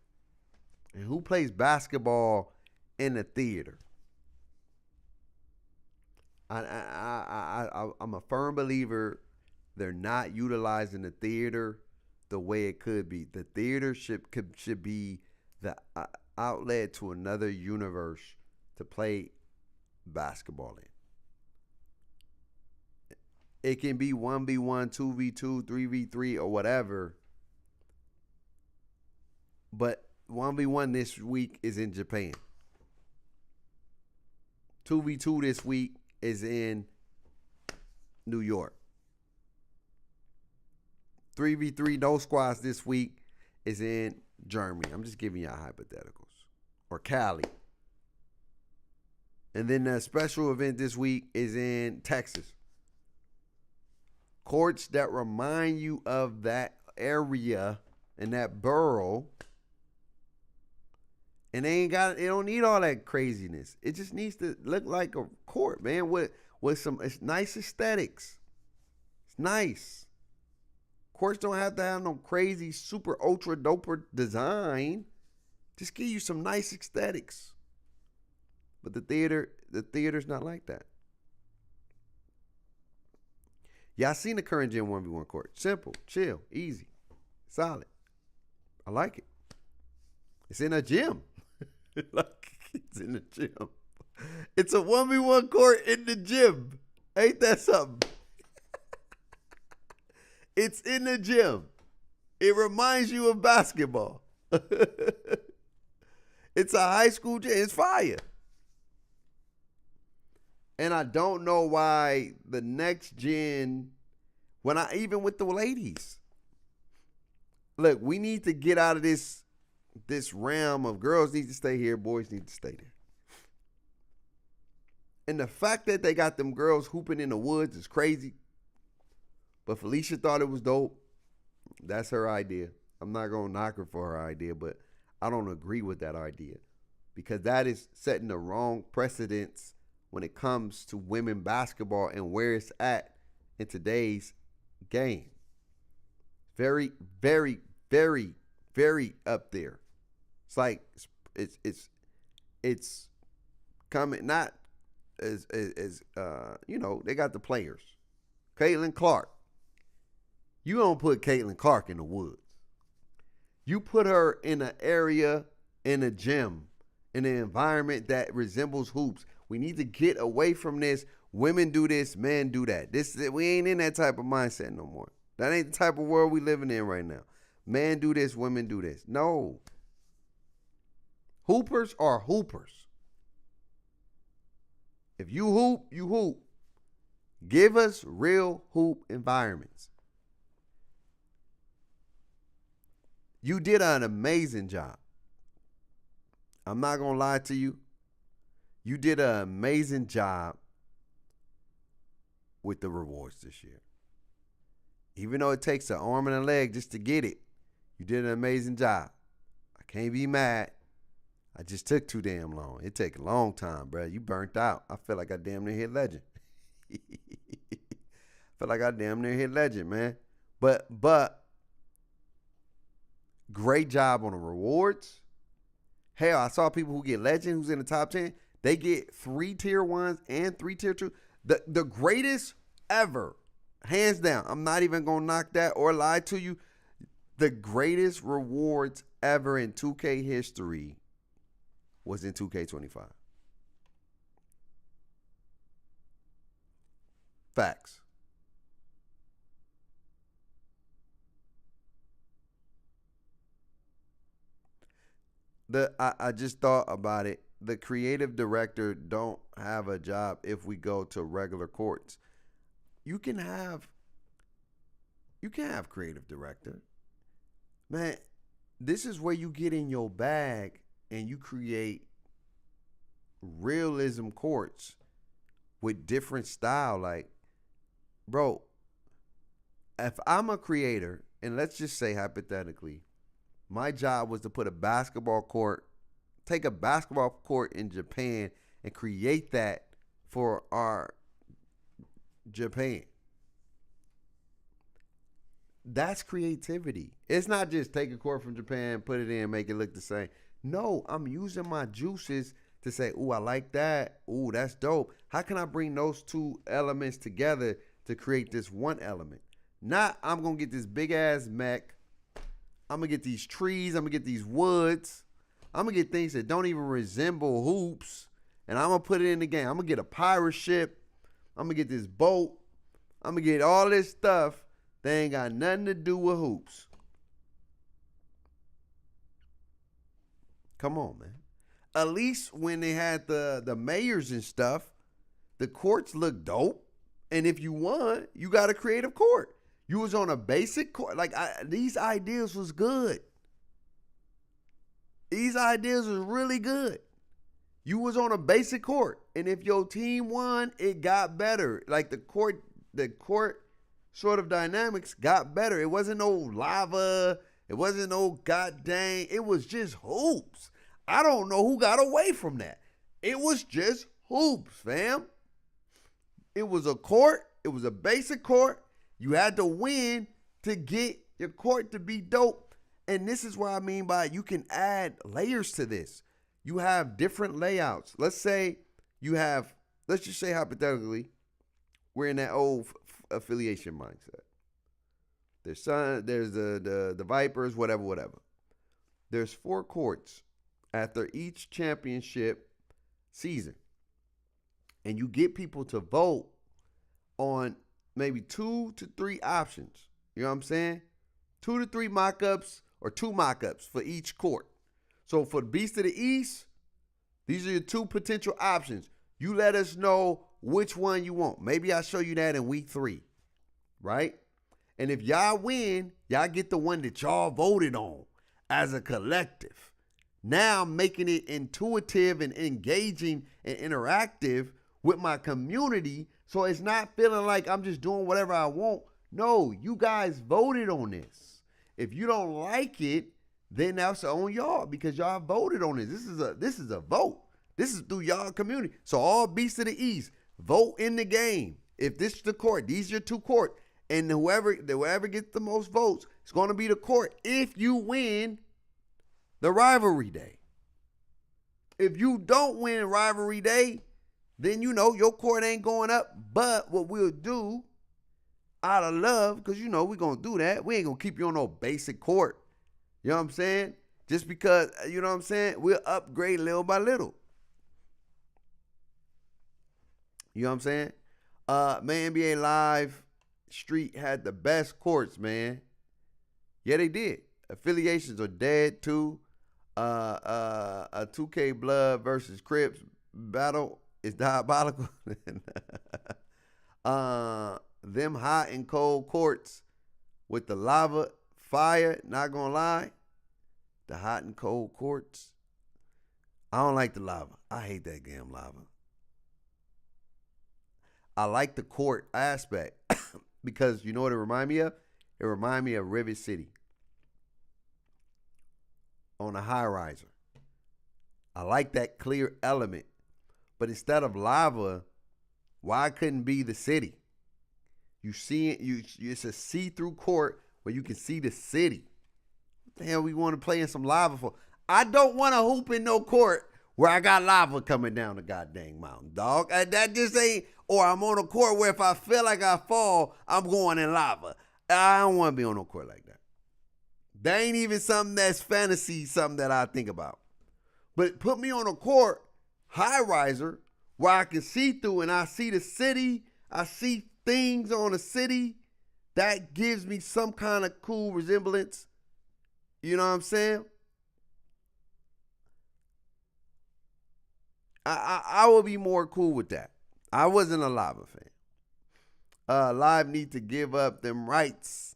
S4: And who plays basketball in the theater? I'm a firm believer they're not utilizing the theater the way it could be. The theater should be the outlet to another universe to play basketball in. It can be 1v1, 2v2, 3v3, or whatever. But 1v1 this week is in Japan. 2v2 this week is in New York. 3v3 no squads this week is in Germany. I'm just giving y'all hypotheticals. Or Cali. And then the special event this week is in Texas. Courts that remind you of that area and that borough. And they don't need all that craziness. It just needs to look like a court, man, with some nice aesthetics. It's nice. Courts don't have to have no crazy, super, ultra, doper design. Just give you some nice aesthetics. But the theater's not like that. Yeah, I seen the current Gen 1v1 court. Simple, chill, easy, solid. I like it. It's in a gym. It's in the gym. It's a 1v1 court in the gym. Ain't that something? It's in the gym. It reminds you of basketball. It's a high school gym. It's fire. And I don't know why the next gen, even with the ladies, look, we need to get out of this realm of girls need to stay here, boys need to stay there. And the fact that they got them girls hooping in the woods is crazy. But Felicia thought it was dope. That's her idea. I'm not going to knock her for her idea, but I don't agree with that idea. Because that is setting the wrong precedence when it comes to women basketball and where it's at in today's game. Very, very, very, very up there. It's like it's coming, not as they got the players. Caitlin Clark. You don't put Caitlin Clark in the woods. You put her in an area, in a gym, in an environment that resembles hoops. We need to get away from this. Women do this, men do that. We ain't in that type of mindset no more. That ain't the type of world we living in right now. Men do this, women do this. No. Hoopers are hoopers. If you hoop, you hoop. Give us real hoop environments. You did an amazing job. I'm not going to lie to you. You did an amazing job with the rewards this year. Even though it takes an arm and a leg just to get it, you did an amazing job. I can't be mad. I just took too damn long. It took a long time, bro. You burnt out. I feel like I damn near hit legend. Man. But great job on the rewards. Hell, I saw people who get legend, who's in the top 10. They get 3 tier 1s and 3 tier 2. The greatest ever. Hands down. I'm not even going to knock that or lie to you. The greatest rewards ever in 2K history was in 2K25. Facts. I just thought about it. The creative director don't have a job if we go to regular courts. You can have creative director. Man, this is where you get in your bag and you create realism courts with different style. Like, bro, if I'm a creator, and let's just say hypothetically, my job was to put take a basketball court in Japan and create that for our Japan. That's creativity. It's not just take a court from Japan, put it in, make it look the same. No, I'm using my juices to say, ooh, I like that. Ooh, that's dope. How can I bring those two elements together to create this one element? Not, I'm going to get this big ass mech. I'm going to get these trees. I'm going to get these woods. I'm going to get things that don't even resemble hoops. And I'm going to put it in the game. I'm going to get a pirate ship. I'm going to get this boat. I'm going to get all this stuff that ain't got nothing to do with hoops. Come on, man. At least when they had the mayors and stuff, the courts looked dope. And if you won, you got a creative court. You was on a basic court. Like, these ideas was good. These ideas was really good. You was on a basic court. And if your team won, it got better. Like, the court sort of dynamics got better. It wasn't no lava. It wasn't no god dang. It was just hoops. I don't know who got away from that. It was just hoops, fam. It was a court. It was a basic court. You had to win to get your court to be dope. And this is what I mean by you can add layers to this. You have different layouts. Let's just say hypothetically, we're in that old affiliation mindset. There's the Vipers, whatever. There's 4 courts after each championship season. And you get people to vote on maybe 2 to 3 options. You know what I'm saying? 2 to 3 mock-ups or 2 mock-ups for each court. So for the Beast of the East, these are your 2 potential options. You let us know which one you want. Maybe I'll show you that in week 3, right? And if y'all win, y'all get the one that y'all voted on as a collective. Now I'm making it intuitive and engaging and interactive with my community, so it's not feeling like I'm just doing whatever I want. No, you guys voted on this. If you don't like it, then that's on y'all because y'all voted on this. This is a vote. This is through y'all community. So all Beasts of the East, vote in the game. If this is the court, these are your 2 court, and whoever gets the most votes, it's going to be the court if you win the rivalry day. If you don't win rivalry day, then you know your court ain't going up. But what we'll do out of love, because you know we're going to do that. We ain't going to keep you on no basic court. You know what I'm saying? Just because, you know what I'm saying? We'll upgrade little by little. You know what I'm saying? Man, NBA Live Street had the best courts, man. Yeah, they did. Affiliations are dead too. A 2K Blood versus Crips battle is diabolical. Them hot and cold courts with the lava fire, not gonna lie. The hot and cold courts. I don't like the lava. I hate that damn lava. I like the court aspect because you know what it remind me of? It remind me of Rivet City on a high riser. I like that clear element. But instead of lava, why couldn't be the city? You see it, it's a see-through court where you can see the city. What the hell we want to play in some lava for? I don't want to hoop in no court where I got lava coming down the goddamn mountain, dog. That just ain't, or I'm on a court where if I feel like I fall, I'm going in lava. I don't want to be on no court like that. That ain't even something that's fantasy, something that I think about. But put me on a court, high riser, where I can see through and I see the city, I see things on the city. That gives me some kind of cool resemblance. You know what I'm saying? I would be more cool with that. I wasn't a Lava fan. Live need to give up them rights.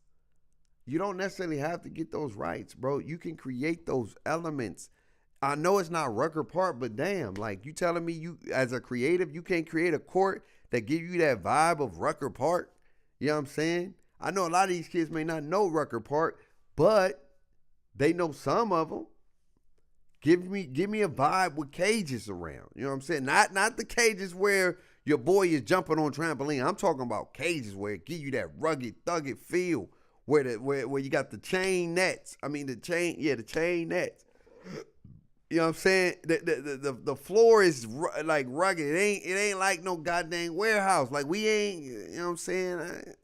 S4: You don't necessarily have to get those rights, bro. You can create those elements. I know it's not Rucker Park, but damn, like you telling me you as a creative, you can't create a court that give you that vibe of Rucker Park? You know what I'm saying? I know a lot of these kids may not know Rucker Park, but they know some of them. Give me a vibe with cages around. You know what I'm saying? Not the cages where your boy is jumping on trampoline. I'm talking about cages where it give you that rugged, thugged feel, where you got the chain nets. I mean the chain nets. You know what I'm saying? The floor is like rugged. It ain't like no goddamn warehouse. Like we ain't. You know what I'm saying?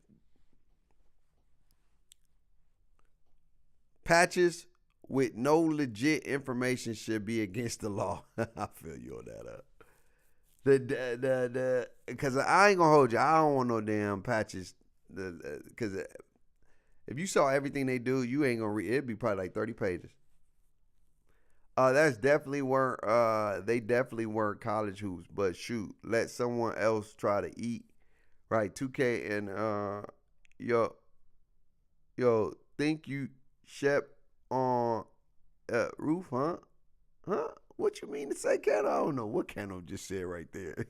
S4: Patches with no legit information should be against the law. I feel you on that. Because I ain't gonna hold you. I don't want no damn patches. Because if you saw everything they do, you ain't gonna read. It'd be probably like 30 pages. That's definitely weren't. They definitely weren't college hoops. But shoot, let someone else try to eat. Right, 2K and yo, think you Shep on roof, huh? Huh? What you mean to say, Kano? I don't know what Kano just said right there.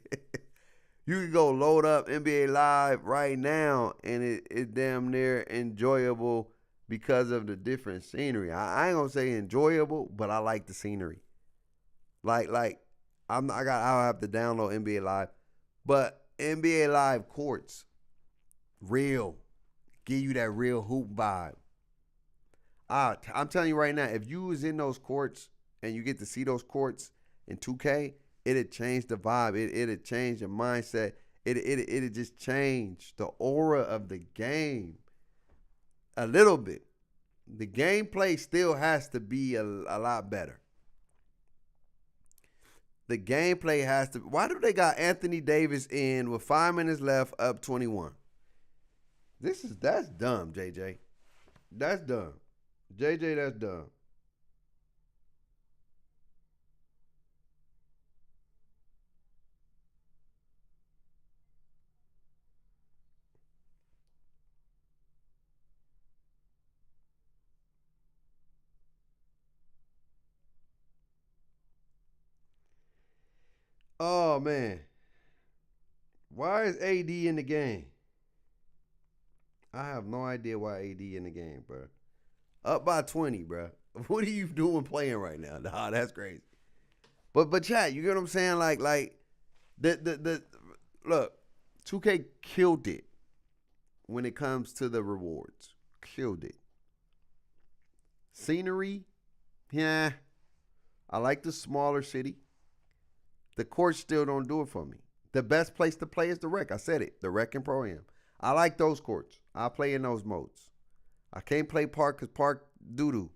S4: You can go load up NBA Live right now, and it's damn near enjoyable because of the different scenery. I ain't gonna say enjoyable, but I like the scenery. Like I'll have to download NBA Live, but NBA Live courts, real, give you that real hoop vibe. I'm telling you right now, if you was in those courts and you get to see those courts in 2K, it'd change the vibe. It'd change your mindset. It'd just change the aura of the game a little bit. The gameplay still has to be a lot better. The gameplay has to. Why do they got Anthony Davis in with 5 minutes left, up 21? That's dumb, JJ. That's dumb. JJ, that's dumb. Oh, man. Why is AD in the game? I have no idea why AD in the game, bro. Up by 20, bro. What are you doing playing right now? Nah, that's crazy. But chat, you get what I'm saying? Like the look, 2K killed it when it comes to the rewards. Killed it. Scenery, yeah. I like the smaller city. The courts still don't do it for me. The best place to play is the rec. I said it. The rec and Pro-Am. I like those courts. I play in those modes. I can't play park because park doo-doo.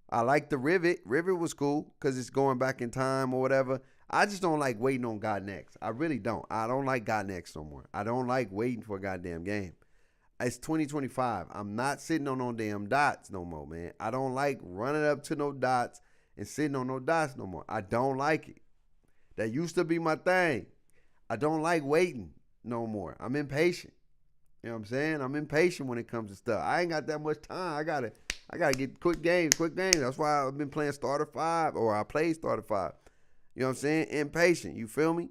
S4: I like the Rivet. Rivet was cool because it's going back in time or whatever. I just don't like waiting on God Next. I really don't. I don't like God Next no more. I don't like waiting for a goddamn game. It's 2025. I'm not sitting on no damn dots no more, man. I don't like running up to no dots and sitting on no dots no more. I don't like it. That used to be my thing. I don't like waiting no more. I'm impatient. You know what I'm saying? I'm impatient when it comes to stuff. I ain't got that much time. I gotta get quick games. That's why I've been playing Starter 5, or I played Starter 5. You know what I'm saying? Impatient. You feel me?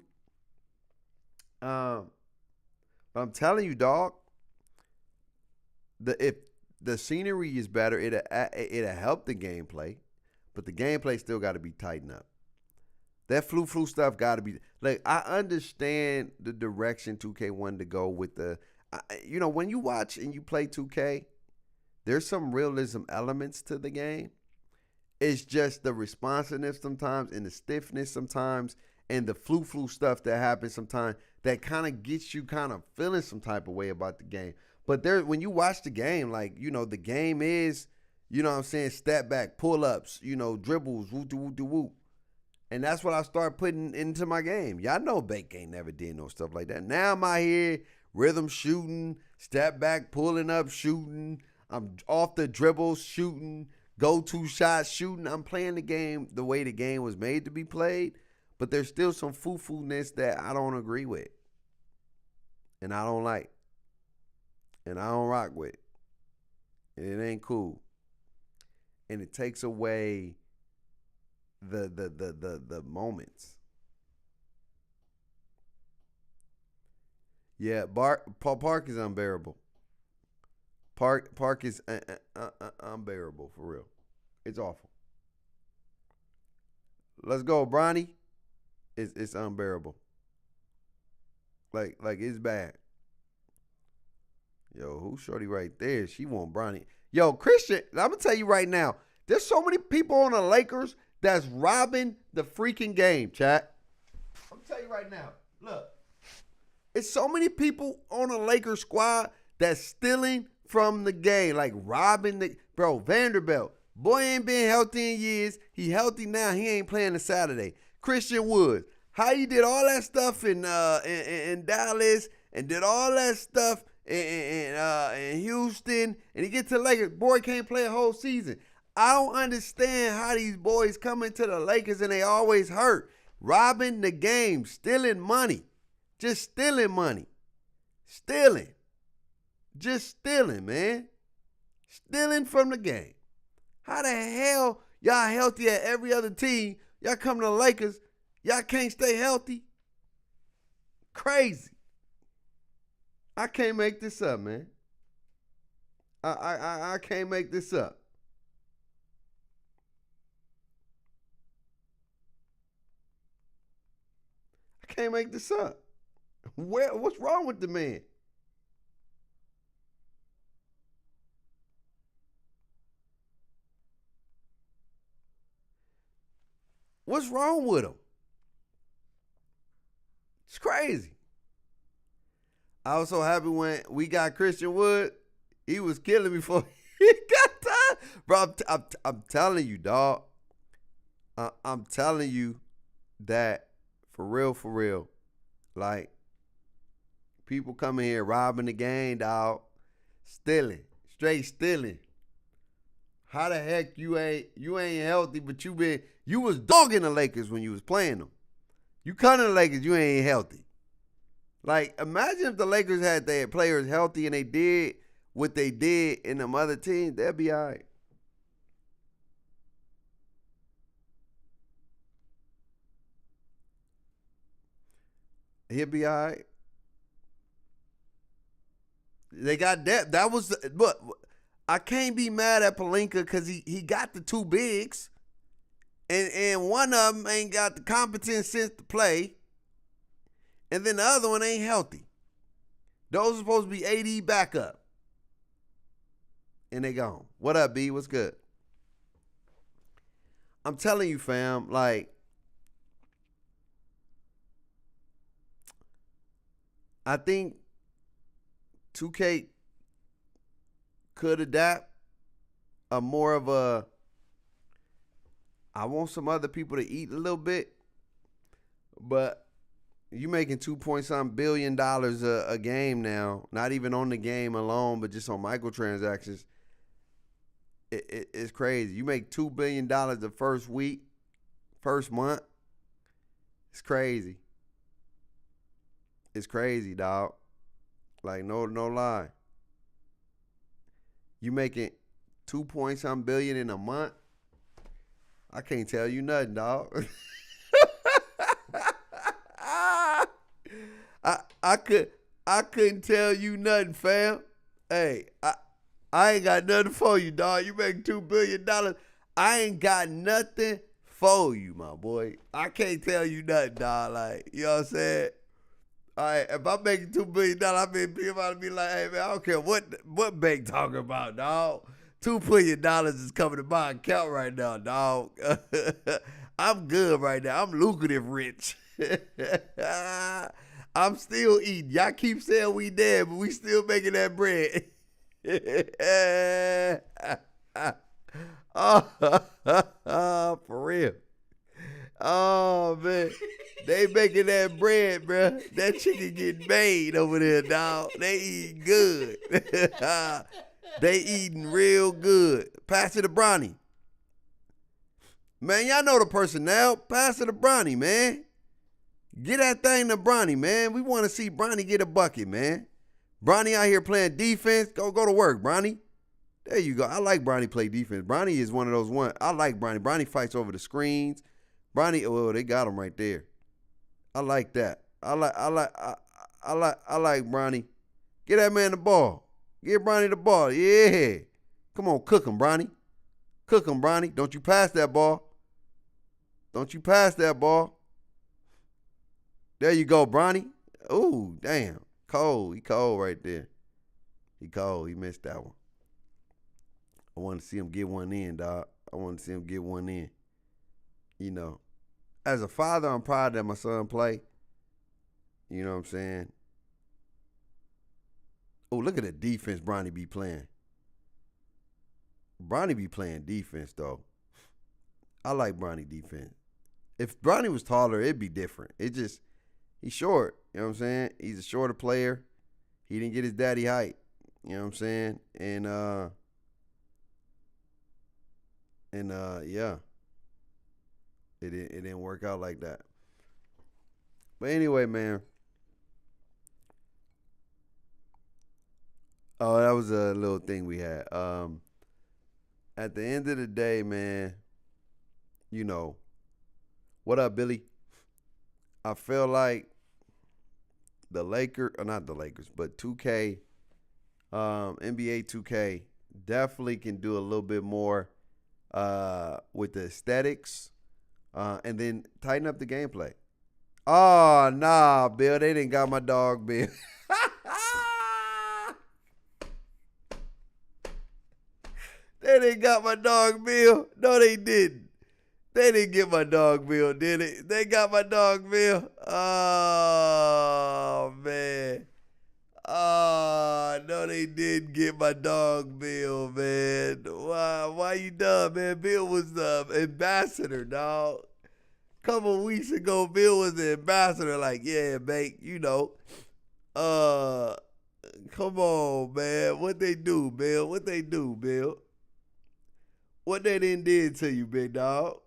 S4: But I'm telling you, dog. If the scenery is better, it'll help the gameplay, but the gameplay still got to be tightened up. That flu stuff got to be like, I understand the direction 2K wanted to go with the, when you watch and you play 2K, there's some realism elements to the game. It's just the responsiveness sometimes and the stiffness sometimes and the flu stuff that happens sometimes that kind of gets you kind of feeling some type of way about the game. But when you watch the game, like, the game is, step back, pull-ups, dribbles, woo-doo-woo-doo-woo. And that's what I start putting into my game. Y'all know Bake ain't never did no stuff like that. Now I'm out here rhythm shooting, step back, pulling up, shooting. I'm off the dribble, shooting, go-to shots, shooting. I'm playing the game the way the game was made to be played, but there's still some foo-foo-ness that I don't agree with, and I don't like, and I don't rock with, and it ain't cool, and it takes away the moments. Yeah, Park is unbearable. Park is unbearable for real. It's awful. Let's go, Bronny. It's unbearable. Like it's bad. Yo, who's shorty right there? She want Bronny. Yo, Christian, I'm gonna tell you right now. There's so many people on the Lakers that's robbing the freaking game, chat. I'm gonna tell you right now. Look, it's so many people on the Lakers squad that's stealing from the game, like robbing the bro. Vanderbilt, boy ain't been healthy in years. He healthy now. He ain't playing the Saturday. Christian Woods, how you did all that stuff in Dallas and did all that stuff in Houston, and he get to the Lakers. Boy can't play a whole season. I don't understand how these boys come into the Lakers and they always hurt. Robbing the game, stealing money. Just stealing money. Stealing. Just stealing, man. Stealing from the game. How the hell y'all healthy at every other team? Y'all come to the Lakers, y'all can't stay healthy? Crazy. I can't make this up, man. I can't make this up. I can't make this up. What's wrong with the man? What's wrong with him? It's crazy. I was so happy when we got Christian Wood. He was killing me before he got time. Bro, I'm telling you, dog. I'm telling you that for real, like, people coming here robbing the game, dog. Stealing. Straight stealing. How the heck you ain't healthy, but you was dogging the Lakers when you was playing them. You come to the Lakers, you ain't healthy. Like, imagine if the Lakers had their players healthy and they did what they did in them other teams, they'll be all right. He'll be all right. They got depth. That was, but I can't be mad at Pelinka because he got the two bigs, and one of them ain't got the competence sense to play, and then the other one ain't healthy. Those are supposed to be AD backup, and they gone. What up, B? What's good? I'm telling you, fam, like, I think 2K could adapt a more of a, I want some other people to eat a little bit, but you making $2 billion a game now, not even on the game alone, but just on microtransactions. It's crazy. You make $2 billion the first week, first month. It's crazy. It's crazy, dog. Like, no lie. You making $2 billion in a month? I can't tell you nothing, dog. I couldn't tell you nothing, fam. Hey, I ain't got nothing for you, dog. You make $2 billion. I ain't got nothing for you, my boy. I can't tell you nothing, dog. Like, you know what I'm saying? All right, if I'm making $2 billion, I mean, people ought to be like, hey, man, I don't care what bank talking about, dog. $2 billion is coming to my account right now, dog. I'm good right now. I'm lucrative rich. I'm still eating. Y'all keep saying we dead, but we still making that bread. For real. Oh, making that bread, bruh. That chicken getting made over there, dog. They eating good. They eating real good. Pass it to Bronny. Man, y'all know the personnel. Pass it to Bronny, man. Get that thing to Bronny, man. We want to see Bronny get a bucket, man. Bronny out here playing defense. Go to work, Bronny. There you go. I like Bronny play defense. Bronny is one of those one. I like Bronny. Bronny fights over the screens. Bronny, well, they got him right there. I like that. I like Bronny. Get that man the ball. Get Bronny the ball. Yeah. Come on, cook him, Bronny. Cook him, Bronny. Don't you pass that ball. Don't you pass that ball. There you go, Bronny. Ooh, damn. Cold. He cold right there. He cold. He missed that one. I want to see him get one in, dog. I want to see him get one in. You know, as a father, I'm proud that my son play. You know what I'm saying? Oh, look at the defense Bronny be playing. Bronny be playing defense, though. I like Bronny defense. If Bronny was taller, it'd be different. He's short. You know what I'm saying? He's a shorter player. He didn't get his daddy height. You know what I'm saying? And yeah. It didn't work out like that. But anyway, man. Oh, that was a little thing we had. At the end of the day, man, you know, what up, Billy? I feel like the Lakers, or not the Lakers, but 2K, NBA 2K definitely can do a little bit more with the aesthetics and then tighten up the gameplay. Oh, nah, Bill, they didn't got my dog, Bill. They didn't got my dog, Bill. No, they didn't. They didn't get my dog, Bill, did it? They got my dog, Bill. Oh, man. Oh, no, they didn't get my dog, Bill, man. Why you done, man? Bill was the ambassador, dog. Couple weeks ago, Bill was the ambassador. Like, yeah, mate, you know. Come on, man. What they do, Bill? What they do, Bill? What they did to you, big dog?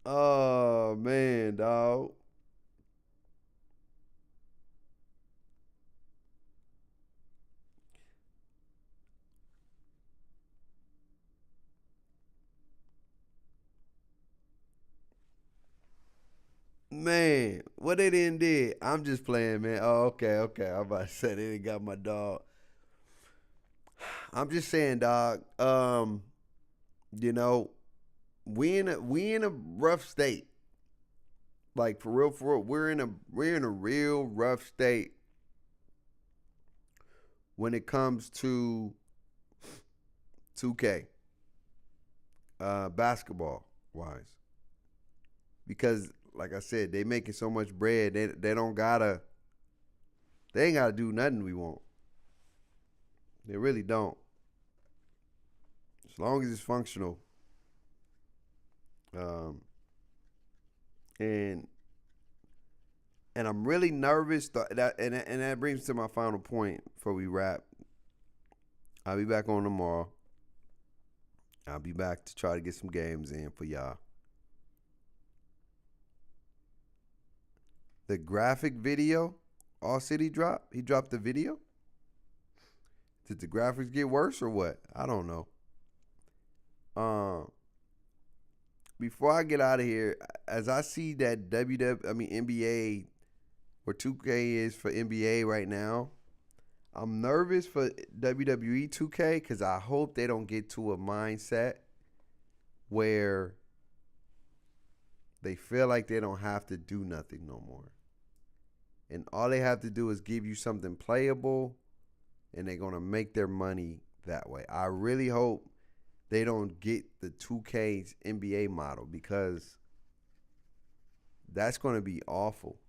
S4: Oh, man, dog. Man, what they did? I'm just playing, man. Oh, okay. I'm about to say they didn't got my dog. I'm just saying, dog. You know, we in a rough state. Like for real, we're in a real rough state when it comes to 2K, basketball wise, because like I said, they making so much bread. They ain't gotta do nothing we want. They really don't. As long as it's functional. And I'm really nervous that brings me to my final point before we wrap. I'll be back on tomorrow. I'll be back to try to get some games in for y'all. The graphic video, All City dropped. He dropped the video. Did the graphics get worse or what? I don't know. Before I get out of here, as I see that NBA, where 2K is for NBA right now, I'm nervous for WWE 2K because I hope they don't get to a mindset where they feel like they don't have to do nothing no more. And all they have to do is give you something playable, and they're going to make their money that way. I really hope they don't get the 2K's NBA model, because that's going to be awful.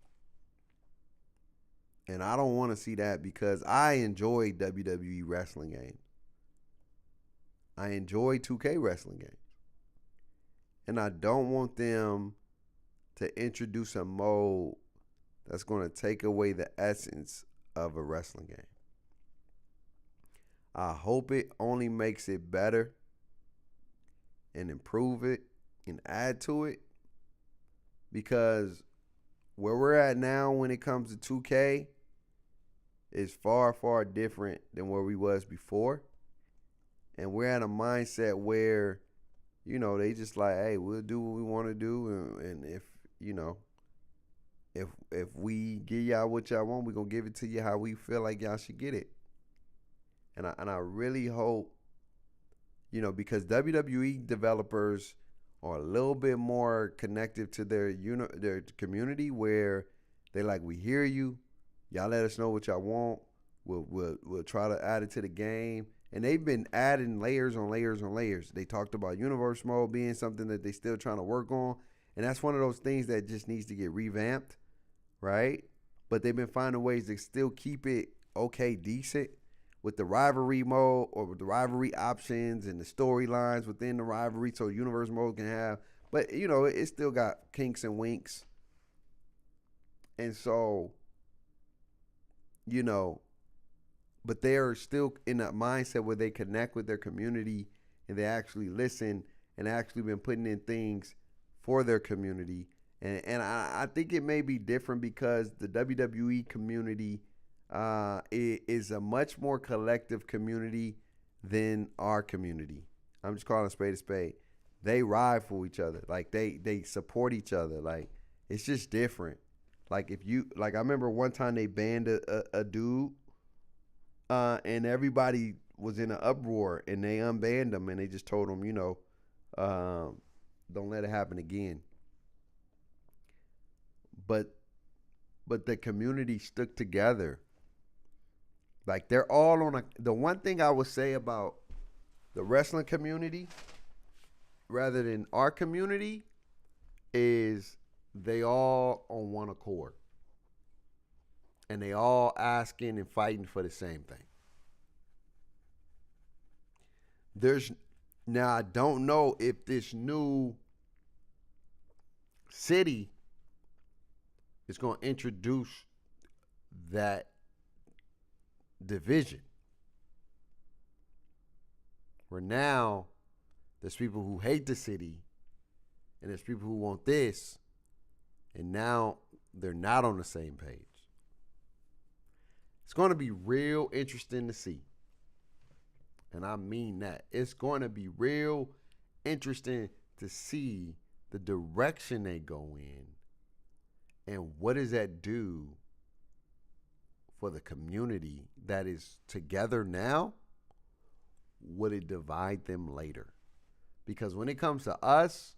S4: And I don't want to see that, because I enjoy WWE wrestling games. I enjoy 2K wrestling games. And I don't want them to introduce a mode that's going to take away the essence of a wrestling game. I hope it only makes it better and improve it and add to it, because where we're at now when it comes to 2K is far, far different than where we was before. And we're at a mindset where, you know, they just like, hey, we'll do what we want to do. And if, you know, if we give y'all what y'all want, we're going to give it to you how we feel like y'all should get it. And I really hope, you know, because WWE developers are a little bit more connected to their community, where they like, we hear you, y'all let us know what y'all want, we'll try to add it to the game. And they've been adding layers on layers on layers. They talked about universe mode being something that they still trying to work on, and that's one of those things that just needs to get revamped, right? But they've been finding ways to still keep it okay, decent, with the rivalry mode or with the rivalry options and the storylines within the rivalry, so universe mode can have. But, you know, it still got kinks and winks. And so, you know, but they're still in a mindset where they connect with their community and they actually listen and actually been putting in things for their community. And I think it may be different because the WWE community is a much more collective community than our community. I'm just calling a spade a spade. They ride for each other. Like they support each other. Like, it's just different. Like, if you, like, I remember one time they banned a dude, and everybody was in an uproar, and they unbanned him, and they just told him, you know, don't let it happen again. But the community stuck together. Like, they're all on the one thing I would say about the wrestling community rather than our community is they all on one accord. And they all asking and fighting for the same thing. Now, I don't know if this new city is going to introduce that division, where now there's people who hate the city and there's people who want this, and now they're not on the same page. It's going to be real interesting to see. And I mean that. It's going to be real interesting to see the direction they go in and what does that do for the community that is together now. Would it divide them later? Because when it comes to us,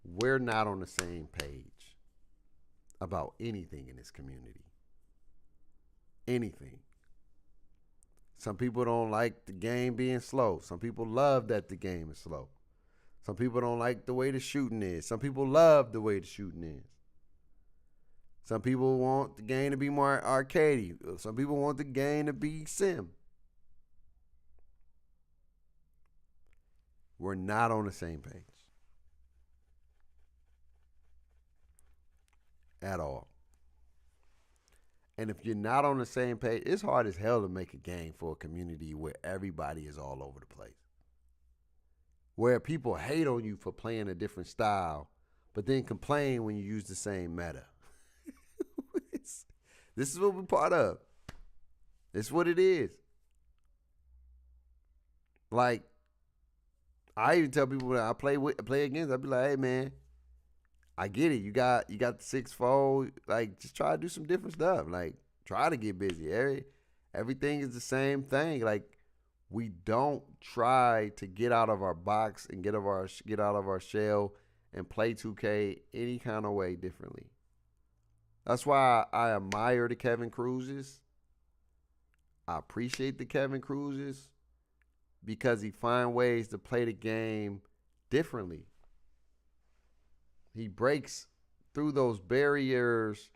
S4: we're not on the same page about anything in this community. Anything. Some people don't like the game being slow. Some people love that the game is slow. Some people don't like the way the shooting is. Some people love the way the shooting is. Some people want the game to be more arcadey. Some people want the game to be sim. We're not on the same page. At all. And if you're not on the same page, it's hard as hell to make a game for a community where everybody is all over the place. Where people hate on you for playing a different style, but then complain when you use the same meta. This is what we're part of. It's what it is. Like, I even tell people that I play against, I be like, hey man, I get it. You got the 6-4. Like, just try to do some different stuff. Like, try to get busy. Everything is the same thing. Like, we don't try to get out of our box and get out of our shell and play 2K any kind of way differently. That's why I admire the Kevin Cruzes. I appreciate the Kevin Cruzes because he find ways to play the game differently. He breaks through those barriers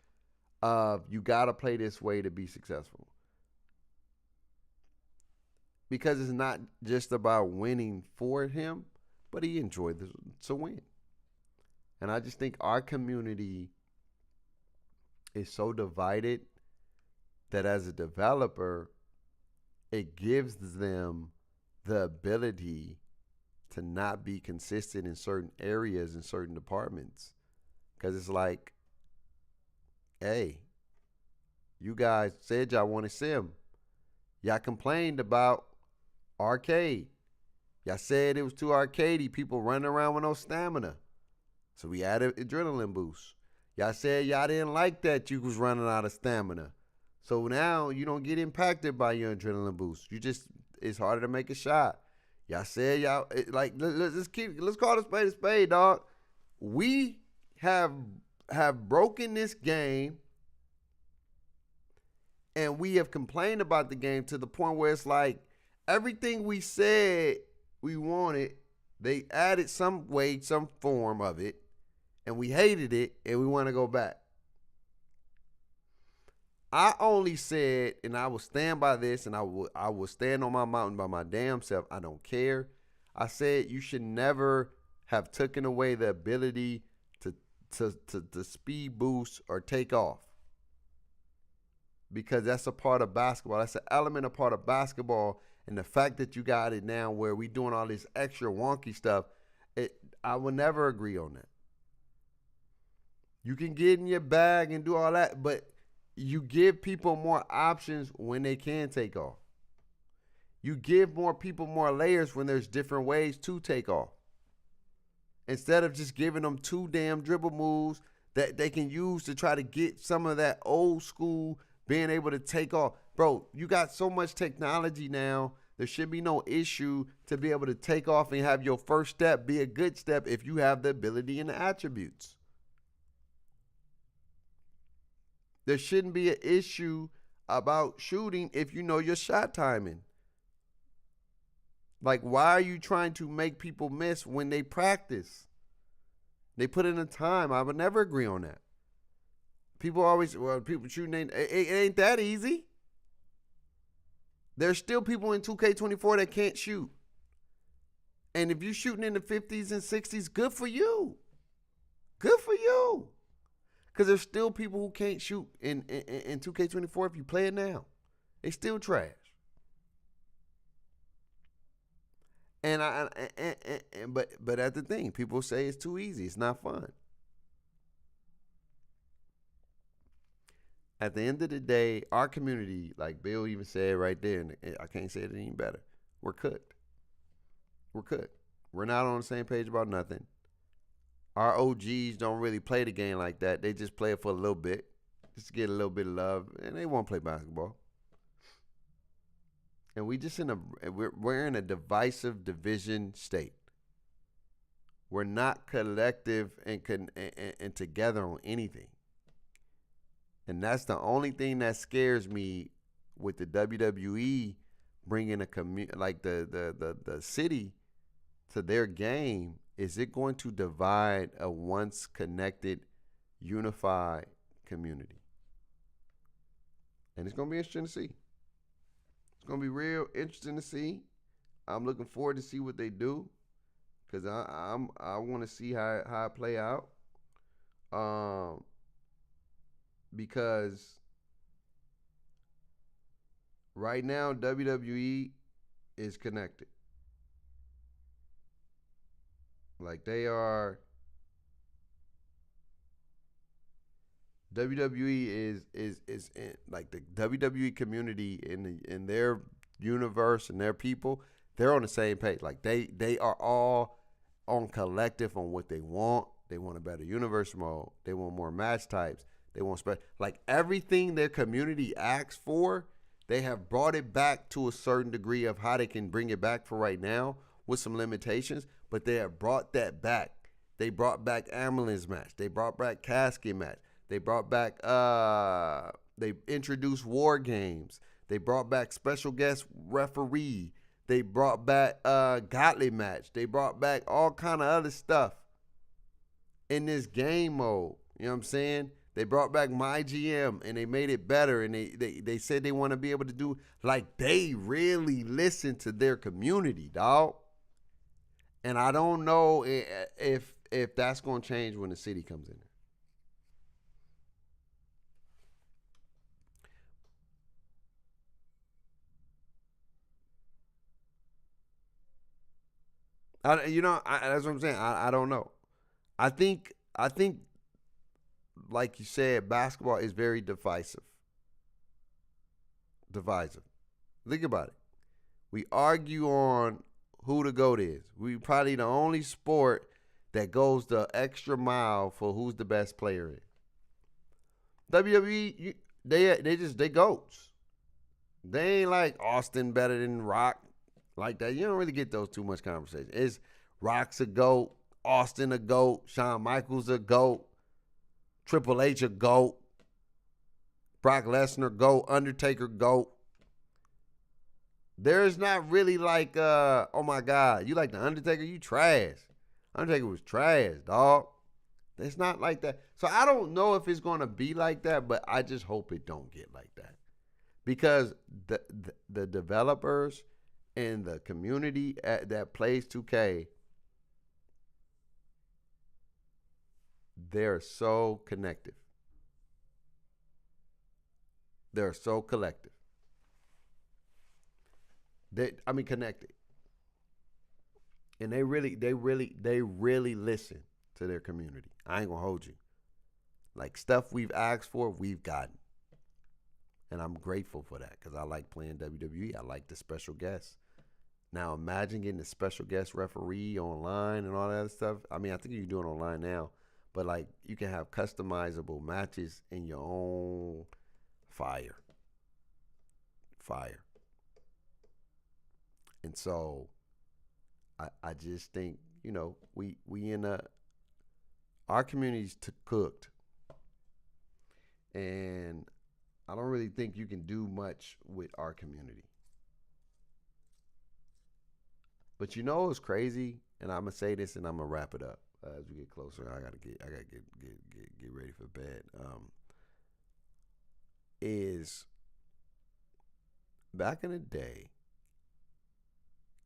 S4: of you got to play this way to be successful. Because it's not just about winning for him, but he enjoyed to win. And I just think our community is so divided that as a developer, it gives them the ability to not be consistent in certain areas, in certain departments. Because it's like, hey, you guys said y'all wanted sim. Y'all complained about arcade. Y'all said it was too arcadey, people running around with no stamina. So we added adrenaline boost. Y'all said y'all didn't like that you was running out of stamina. So now you don't get impacted by your adrenaline boost. It's harder to make a shot. Y'all said let's call a spade, dog. We have broken this game, and we have complained about the game to the point where it's like everything we said we wanted, they added some way, some form of it, and we hated it, and we want to go back. I only said, and I will stand by this, and I will stand on my mountain by my damn self. I don't care. I said you should never have taken away the ability to speed boost or take off, because that's a part of basketball. That's an element, a part of basketball, and the fact that you got it now where we doing all this extra wonky stuff, I will never agree on that. You can get in your bag and do all that, but you give people more options when they can take off. You give more people more layers when there's different ways to take off. Instead of just giving them 2 damn dribble moves that they can use to try to get some of that old school being able to take off. Bro, you got so much technology now, there should be no issue to be able to take off and have your first step be a good step if you have the ability and the attributes. There shouldn't be an issue about shooting if you know your shot timing. Like, why are you trying to make people miss when they practice? They put in the time. I would never agree on that. People shooting, it ain't that easy. There's still people in 2K24 that can't shoot. And if you're shooting in the 50s and 60s, good for you. Good for you. Because there's still people who can't shoot in 2K24 if you play it now. They still trash. But that's the thing. People say it's too easy. It's not fun. At the end of the day, our community, like Bill even said right there, and I can't say it any better, we're cooked. We're cooked. We're not on the same page about nothing. Our OGs don't really play the game like that. They just play it for a little bit, just to get a little bit of love, and they won't play basketball. And we're in a divisive division state. We're not collective and together on anything. And that's the only thing that scares me with the WWE bringing a like the city to their game. Is it going to divide a once connected, unified community? And it's going to be interesting to see. It's going to be real interesting to see. I'm looking forward to see what they do, because I want to see how it play out. Because right now WWE is connected. Like they are. WWE is in, like the WWE community in their universe and their people, they're on the same page. Like they are all on collective on what they want. They want a better universe mode. They want more match types. They want like everything their community asks for, they have brought it back to a certain degree of how they can bring it back for right now with some limitations, but they have brought that back. They brought back ambulance match. They brought back casket match. They brought back, they introduced war games. They brought back special guest referee. They brought back gauntlet match. They brought back all kind of other stuff in this game mode. You know what I'm saying? They brought back my GM and they made it better. And they said they want to be able to do, like, they really listen to their community, dog. And I don't know if that's going to change when the city comes in. That's what I'm saying. I don't know. I think like you said, basketball is very divisive. Divisive. Think about it. We argue on who the GOAT is. We probably the only sport that goes the extra mile for who's the best player in. WWE, they GOATs. They ain't like Austin better than Rock like that. You don't really get those too much conversation. It's Rock's a GOAT, Austin a GOAT, Shawn Michaels a GOAT, Triple H a GOAT, Brock Lesnar GOAT, Undertaker GOAT. There's not really like, oh my God, you like the Undertaker? You trash. Undertaker was trash, dog. It's not like that. So I don't know if it's going to be like that, but I just hope it don't get like that. Because the developers and the community that plays 2K, they're so connected. They're so collective. Connected. And they really listen to their community. I ain't gonna hold you. Like stuff we've asked for, we've gotten. And I'm grateful for that because I like playing WWE. I like the special guests. Now imagine getting a special guest referee online and all that other stuff. I mean, I think you can do it online now. But like you can have customizable matches in your own fire. And so I just think, we in our community's cooked. And I don't really think you can do much with our community. But it's crazy, and I'm gonna say this and I'm gonna wrap it up as we get closer. I gotta get ready for bed. Is back in the day,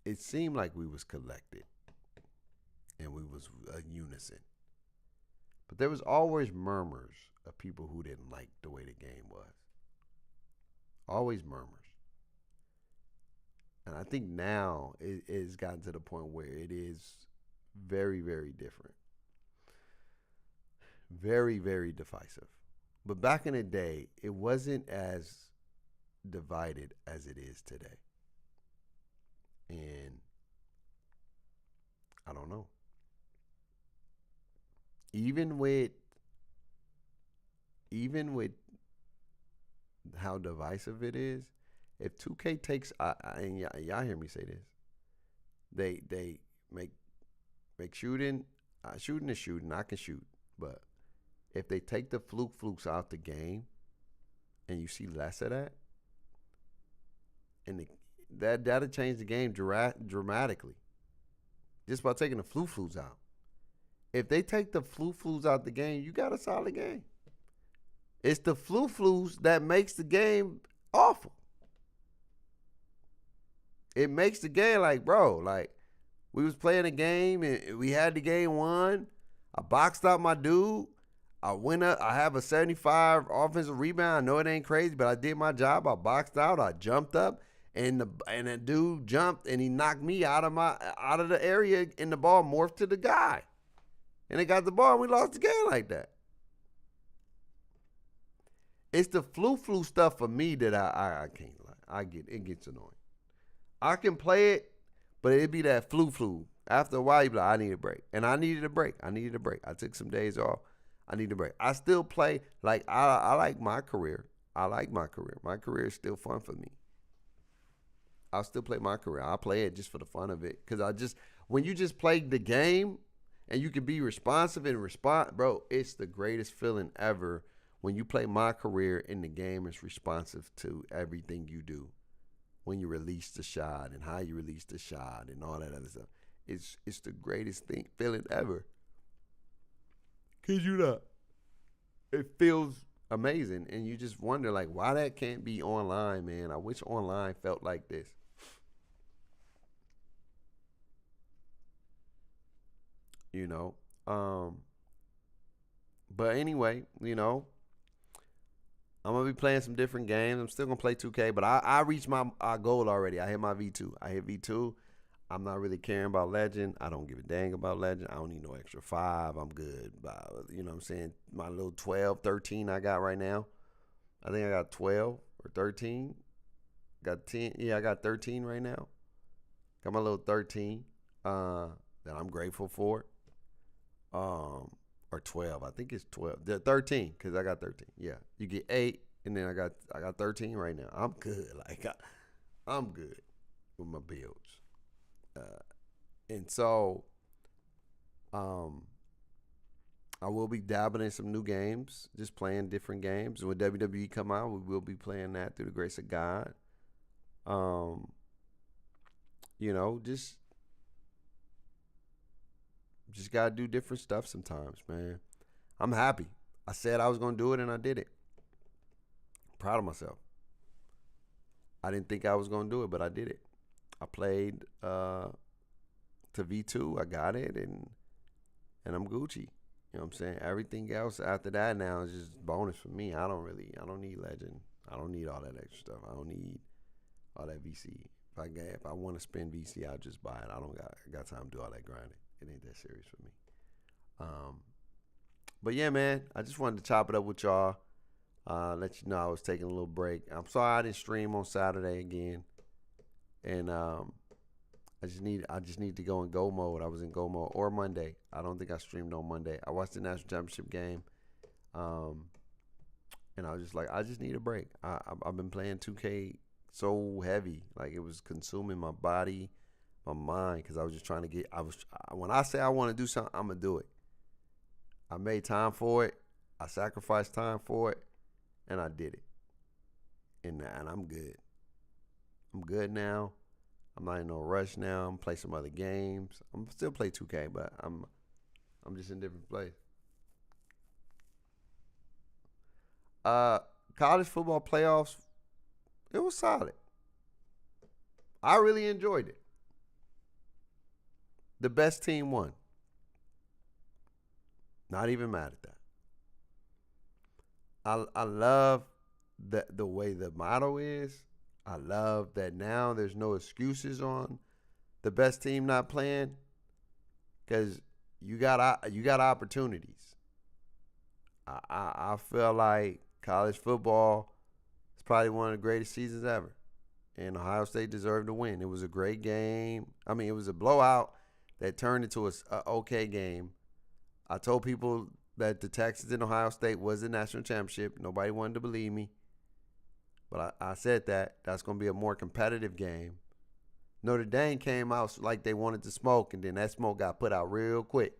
S4: it seemed like we was collected and we was a unison. But there was always murmurs of people who didn't like the way the game was. Always murmurs. And I think now it's gotten to the point where it is very, very different. Very, very divisive. But back in the day, it wasn't as divided as it is today. And I don't know. Even with how divisive it is, if 2K takes, and y'all hear me say this, they make shooting is shooting. I can shoot, but if they take the flukes out the game, and you see less of that, and that'll change the game dramatically. Just by taking the flukes out. If they take the flukes out the game, you got a solid game. It's the flukes that makes the game awful. It makes the game like, bro, like we was playing a game and we had the game won. I boxed out my dude. I went up. I have a 75 offensive rebound. I know it ain't crazy, but I did my job. I boxed out. I jumped up, and the dude jumped and he knocked me out of the area, and the ball morphed to the guy, and they got the ball and we lost the game like that. It's the flu stuff for me that I can't like. It gets annoying. I can play it, but it'd be that flu. After a while, you be like, I need a break. And I needed a break. I took some days off. I need a break. I still play. Like, I like my career. My career is still fun for me. I'll still play my career. I'll play it just for the fun of it. Because when you just play the game and you can be responsive and respond, bro, it's the greatest feeling ever when you play my career and the game is responsive to everything you do. When you release the shot and how you release the shot and all that other stuff. It's the greatest feeling ever. Kid you not. It feels amazing. And you just wonder, like, why that can't be online, man. I wish online felt like this. you know. But anyway, I'm gonna be playing some different games. I'm still gonna play 2K, but I reached my goal already. I hit my V2. I hit V2. I'm not really caring about Legend. I don't give a dang about Legend. I don't need no extra 5. I'm good. You know what I'm saying? My little 12, 13 I got right now. I think I got 12 or 13. Got 10. Yeah, I got 13 right now. Got my little 13 that I'm grateful for. Or 12. I think it's 12. 13 because I got 13. Yeah, you get 8, and then I got 13 right now. I'm good. I'm good with my builds. And so, I will be dabbling in some new games, just playing different games. When WWE come out, we will be playing that through the grace of God. Just gotta do different stuff sometimes, man. I'm happy. I said I was gonna do it, and I did it. Proud of myself. I didn't think I was gonna do it, but I did it. I played to V2. I got it, and I'm Gucci. You know what I'm saying? Everything else after that now is just bonus for me. I don't need Legend. I don't need all that extra stuff. I don't need all that VC. If I want to spend VC, I'll just buy it. I got time to do all that grinding. It ain't that serious for me. But yeah, man, I just wanted to chop it up with y'all. Let you know I was taking a little break. I'm sorry I didn't stream on Saturday again. And I just need to go in go mode. I was in go mode. Or Monday. I don't think I streamed on Monday. I watched the national championship game. And I was just like, I just need a break. I've been playing 2K so heavy. Like, it was consuming my body, my mind, because I was just trying to when I say I want to do something, I'm going to do it. I made time for it. I sacrificed time for it, and I did it. And I'm good. I'm good now. I'm not in no rush now. I'm play some other games. I'm still play 2K, but I'm just in a different place. College football playoffs, it was solid. I really enjoyed it. The best team won. Not even mad at that. I love the way the motto is. I love that now there's no excuses on the best team not playing, because you got opportunities. I feel like college football is probably one of the greatest seasons ever, and Ohio State deserved to win. It was a great game. I mean, it was a blowout that turned into a okay game. I told people that the Texans and Ohio State was the national championship. Nobody wanted to believe me. But I said that's going to be a more competitive game. Notre Dame came out like they wanted to smoke, and then that smoke got put out real quick.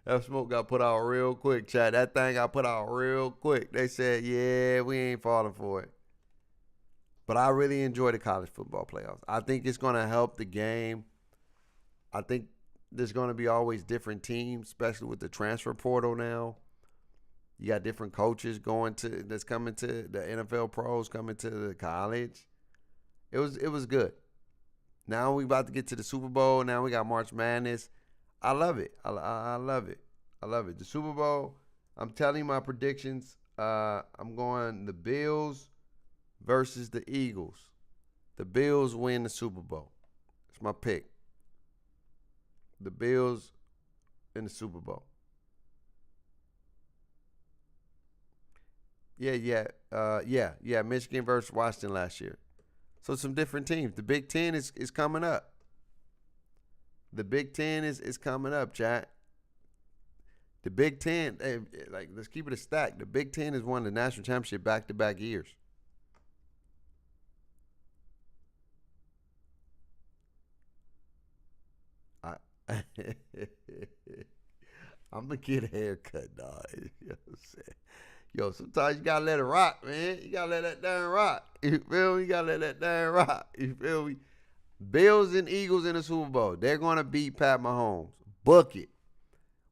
S4: That smoke got put out real quick, Chad. That thing got put out real quick. They said, yeah, we ain't falling for it. But I really enjoy the college football playoffs. I think it's going to help the game. I think there's going to be always different teams, especially with the transfer portal now. You got different coaches that's coming to the NFL pros, coming to the college. It was good. Now we about to get to the Super Bowl. Now we got March Madness. I love it. I love it. I love it. The Super Bowl, I'm telling you my predictions. I'm going the Bills versus the Eagles. The Bills win the Super Bowl. It's my pick. The Bills in the Super Bowl. Yeah. Michigan versus Washington last year. So some different teams. The Big Ten is coming up. The Big Ten is coming up, chat. The Big Ten, let's keep it a stack. The Big Ten has won the national championship back-to-back years. I'm going to get a haircut, dog. You know what I'm saying? Yo, sometimes you got to let it rock, man. You got to let that damn rock. You feel me? You got to let that damn rock. You feel me? Bills and Eagles in the Super Bowl. They're going to beat Pat Mahomes. Book it.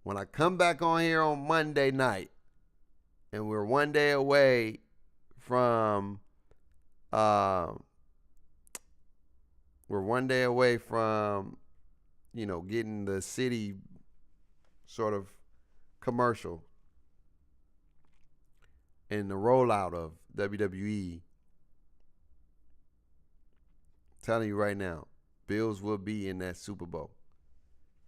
S4: When I come back on here on Monday night, and we're one day away from, getting the city sort of commercial and the rollout of WWE. Telling you right now, Bills will be in that Super Bowl.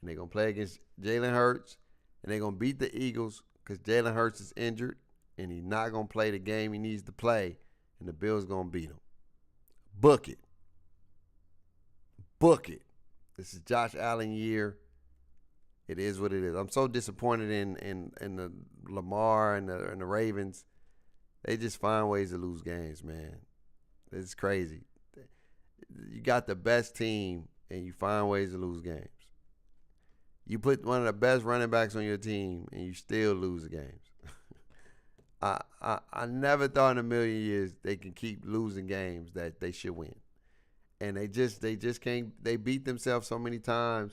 S4: And they're going to play against Jalen Hurts, and they're going to beat the Eagles because Jalen Hurts is injured, and he's not going to play the game he needs to play, and the Bills going to beat him. Book it. Book it. This is Josh Allen year. It is what it is. I'm so disappointed in the Lamar and the Ravens. They just find ways to lose games, man. It's crazy. You got the best team, and you find ways to lose games. You put one of the best running backs on your team, and you still lose the games. I never thought in a million years they can keep losing games that they should win. And they just can't. They beat themselves so many times.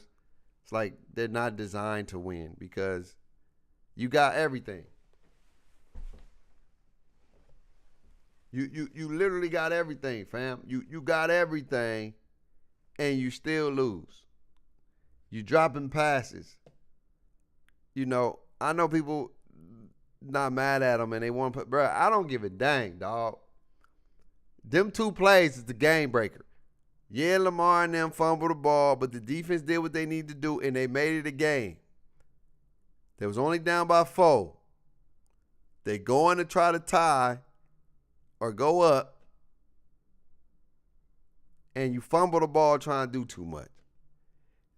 S4: It's like they're not designed to win because you got everything. You literally got everything, fam. You got everything, and you still lose. You dropping passes. I know people not mad at them and they want to put, bro, I don't give a dang, dog. Them 2 plays is the game breaker. Yeah, Lamar and them fumbled the ball, but the defense did what they needed to do, and they made it a game. They was only down by 4. They go in to try to tie or go up, and you fumble the ball trying to do too much.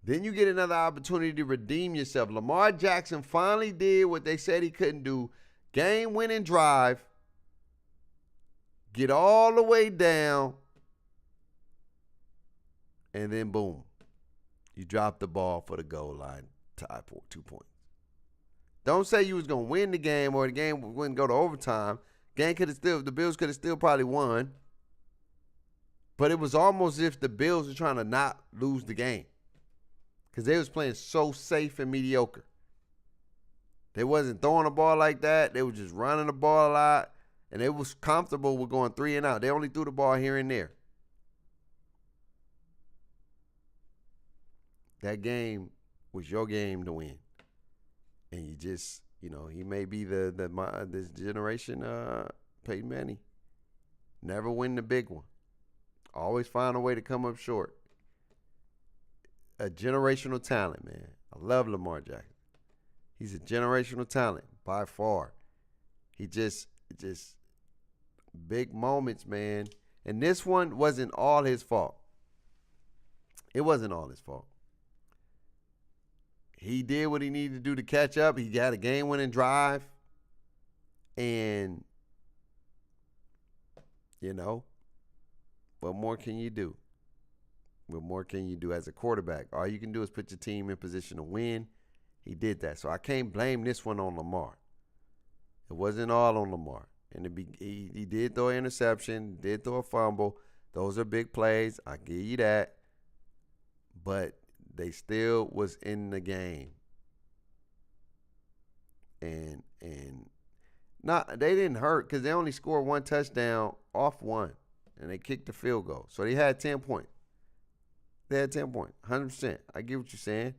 S4: Then you get another opportunity to redeem yourself. Lamar Jackson finally did what they said he couldn't do. Game-winning drive. Get all the way down. And then, boom. You drop the ball for the goal line. Tie for 2 points. Don't say you was going to win the game or the game wouldn't go to overtime. The Bills could have still probably won. But it was almost as if the Bills were trying to not lose the game. Because they was playing so safe and mediocre. They wasn't throwing the ball like that. They were just running the ball a lot. And they was comfortable with going 3 and out. They only threw the ball here and there. That game was your game to win. And you just, he may be this generation Peyton Manning. Never win the big one. Always find a way to come up short. A generational talent, man. I love Lamar Jackson. He's a generational talent by far. He just big moments, man. And this one wasn't all his fault. It wasn't all his fault. He did what he needed to do to catch up. He got a game-winning drive. And, what more can you do? What more can you do as a quarterback? All you can do is put your team in position to win. He did that. So I can't blame this one on Lamar. It wasn't all on Lamar. And he did throw an interception, did throw a fumble. Those are big plays. I give you that. But they still was in the game. And they didn't hurt because they only scored 1 touchdown off 1. And they kicked the field goal. So they had 10 points. They had 10 points, 100%. I get what you're saying.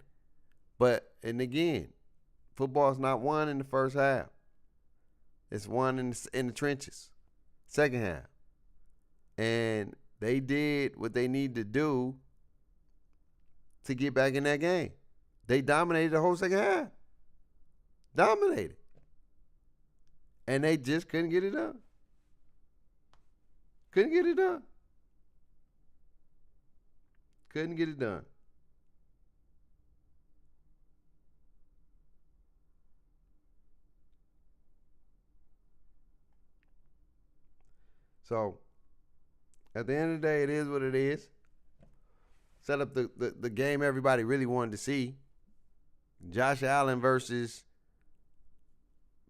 S4: But, and again, football's not won in the first half. It's won in the trenches, second half. And they did what they need to do to get back in that game. They dominated the whole second half. Dominated. And they just couldn't get it done. Couldn't get it done. Couldn't get it done. So, at the end of the day, it is what it is. Set up the game everybody really wanted to see. Josh Allen versus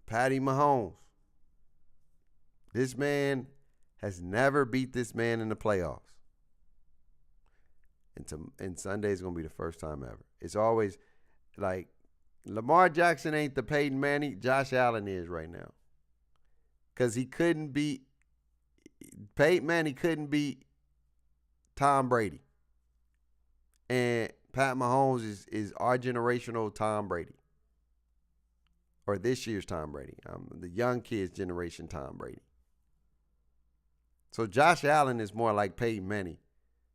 S4: Patty Mahomes. This man has never beat this man in the playoffs. And Sunday is going to be the first time ever. It's always like Lamar Jackson ain't the Peyton Manning. Josh Allen is right now. Because he couldn't beat Peyton Manning couldn't beat Tom Brady. And Pat Mahomes is our generational Tom Brady. Or this year's Tom Brady. The young kids' generation Tom Brady. So Josh Allen is more like Peyton Manning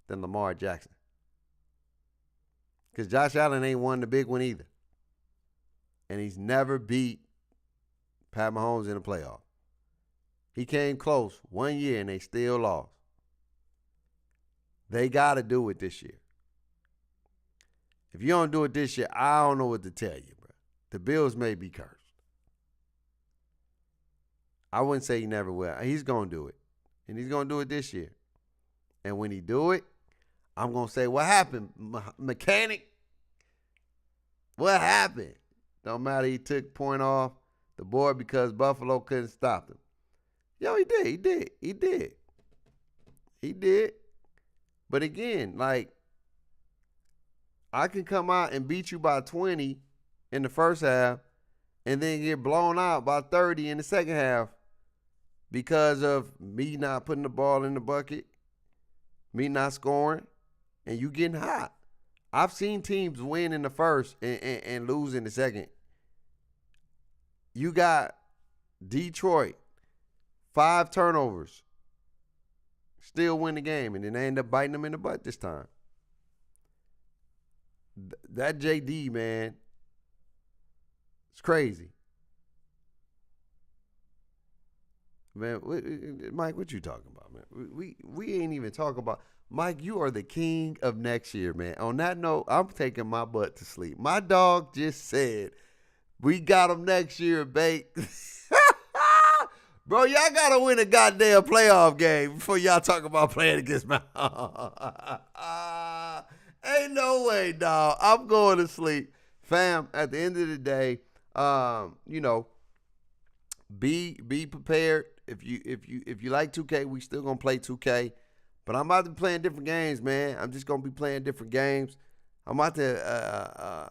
S4: than Lamar Jackson. Because Josh Allen ain't won the big one either. And he's never beat Pat Mahomes in the playoff. He came close 1 year and they still lost. They got to do it this year. If you don't do it this year, I don't know what to tell you, bro. The Bills may be cursed. I wouldn't say he never will. He's going to do it. And he's going to do it this year. And when he do it, I'm going to say, what happened, mechanic? What happened? Don't matter. He took point off the board because Buffalo couldn't stop him. Yo, he did. But again, like, I can come out and beat you by 20 in the first half and then get blown out by 30 in the second half because of me not putting the ball in the bucket, me not scoring, and you getting hot. I've seen teams win in the first and lose in the second. You got Detroit, 5 turnovers, still win the game, and then they end up biting them in the butt this time. That JD, man, it's crazy. Man, Mike, what you talking about, man? We ain't even talking about. Mike, you are the king of next year, man. On that note, I'm taking my butt to sleep. My dog just said, we got him next year, bait. Bro, y'all got to win a goddamn playoff game before y'all talk about playing against my. Ain't no way, dog. I'm going to sleep. Fam, at the end of the day, be prepared. If you like 2K, we still gonna play 2K. But I'm about to be playing different games, man. I'm just gonna be playing different games. I'm about to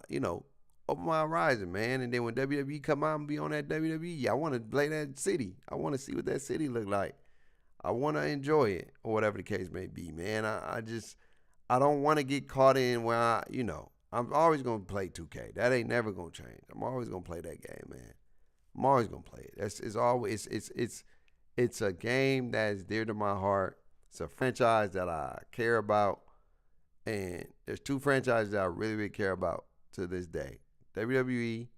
S4: open my horizon, man. And then when WWE come out and be on that WWE, I want to play that city. I want to see what that city look like. I want to enjoy it, or whatever the case may be, man. I don't want to get caught in where I'm always gonna play 2K. That ain't never gonna change. I'm always gonna play that game, man. I'm always gonna play it. It's a game that is dear to my heart. It's a franchise that I care about, and there's 2 franchises that I really, really care about to this day: WWE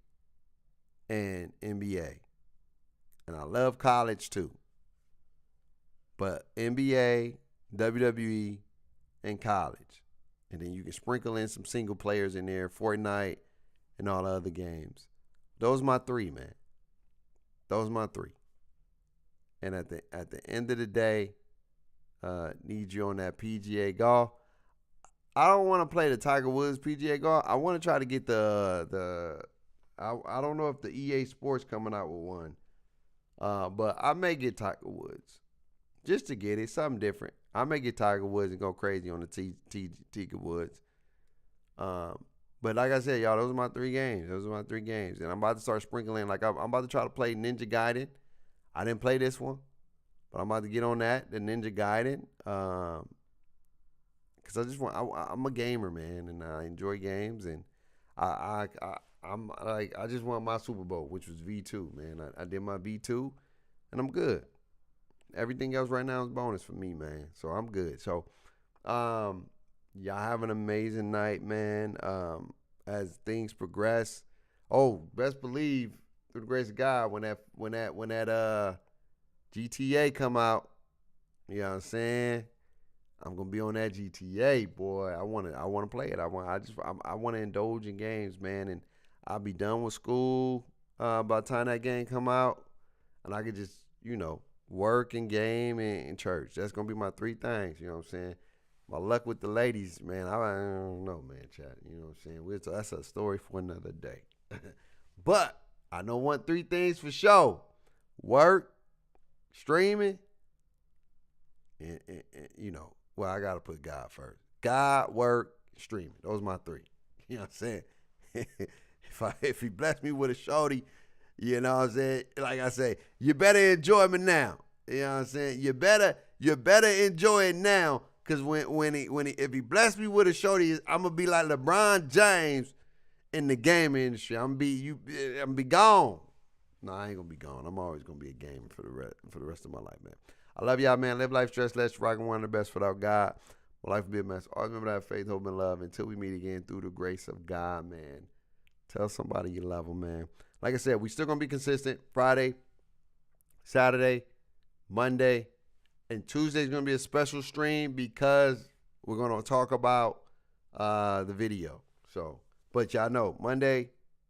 S4: and NBA. And I love college too, but NBA, WWE, and college, and then you can sprinkle in some single players in there, Fortnite, and all the other games. Those are my 3, man. Those are my 3. And at the end of the day, need you on that PGA golf. I don't want to play the Tiger Woods PGA golf. I want to try to get I don't know if the EA Sports coming out with one, but I may get Tiger Woods just to get it, something different. I may get Tiger Woods and go crazy on the Tiger Woods. But like I said, y'all, those are my 3 games. And I'm about to start sprinkling. Like, I'm about to try to play Ninja Gaiden. I didn't play this one, but I'm about to get on that, the Ninja Gaiden. Because I'm a gamer, man, and I enjoy games. And I just want my Super Bowl, which was V2, man. I did my V2, and I'm good. Everything else right now is bonus for me, man. So I'm good. So, y'all have an amazing night, man. As things progress. Oh, best believe, through the grace of God, when that GTA come out, you know what I'm saying? I'm gonna be on that GTA, boy. I wanna play it. I wanna indulge in games, man. And I'll be done with school by the time that game come out, and I could just work and game and church. That's gonna be my 3 things. You know what I'm saying? My luck with the ladies, man. I don't know, man, chat. You know what I'm saying? That's a story for another day. But I know 3 things for sure: work, streaming, and well, I gotta put God first. God, work, streaming. Those are my 3. You know what I'm saying? If he bless me with a shorty, you know what I'm saying? Like I say, you better enjoy me now. You know what I'm saying? You better enjoy it now, Cause if he bless me with a shorty, I'm gonna be like LeBron James in the gaming industry. I'm gonna be gone. No, I ain't gonna be gone. I'm always gonna be a gamer for the rest of my life, man. I love y'all, man. Live life stress less, rocking one of the best without God. My life will be a mess. Always remember that faith, hope, and love. Until we meet again, through the grace of God, man. Tell somebody you love them, man. Like I said, we still gonna be consistent. Friday, Saturday, Monday, and Tuesday's gonna be a special stream because we're gonna talk about the video. So, but y'all know, Monday,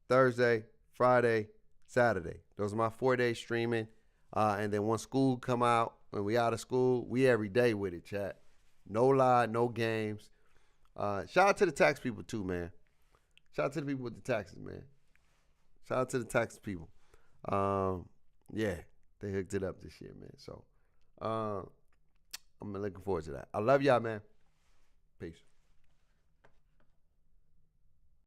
S4: Thursday, Friday, Saturday. Those are my 4 days streaming. And then once school come out, when we out of school, we every day with it, chat. No lie, no games. Shout out to the tax people too, man. Shout out to the people with the taxes, man. Shout out to the tax people. Yeah, they hooked it up this year, man. So I'm looking forward to that. I love y'all, man. Peace.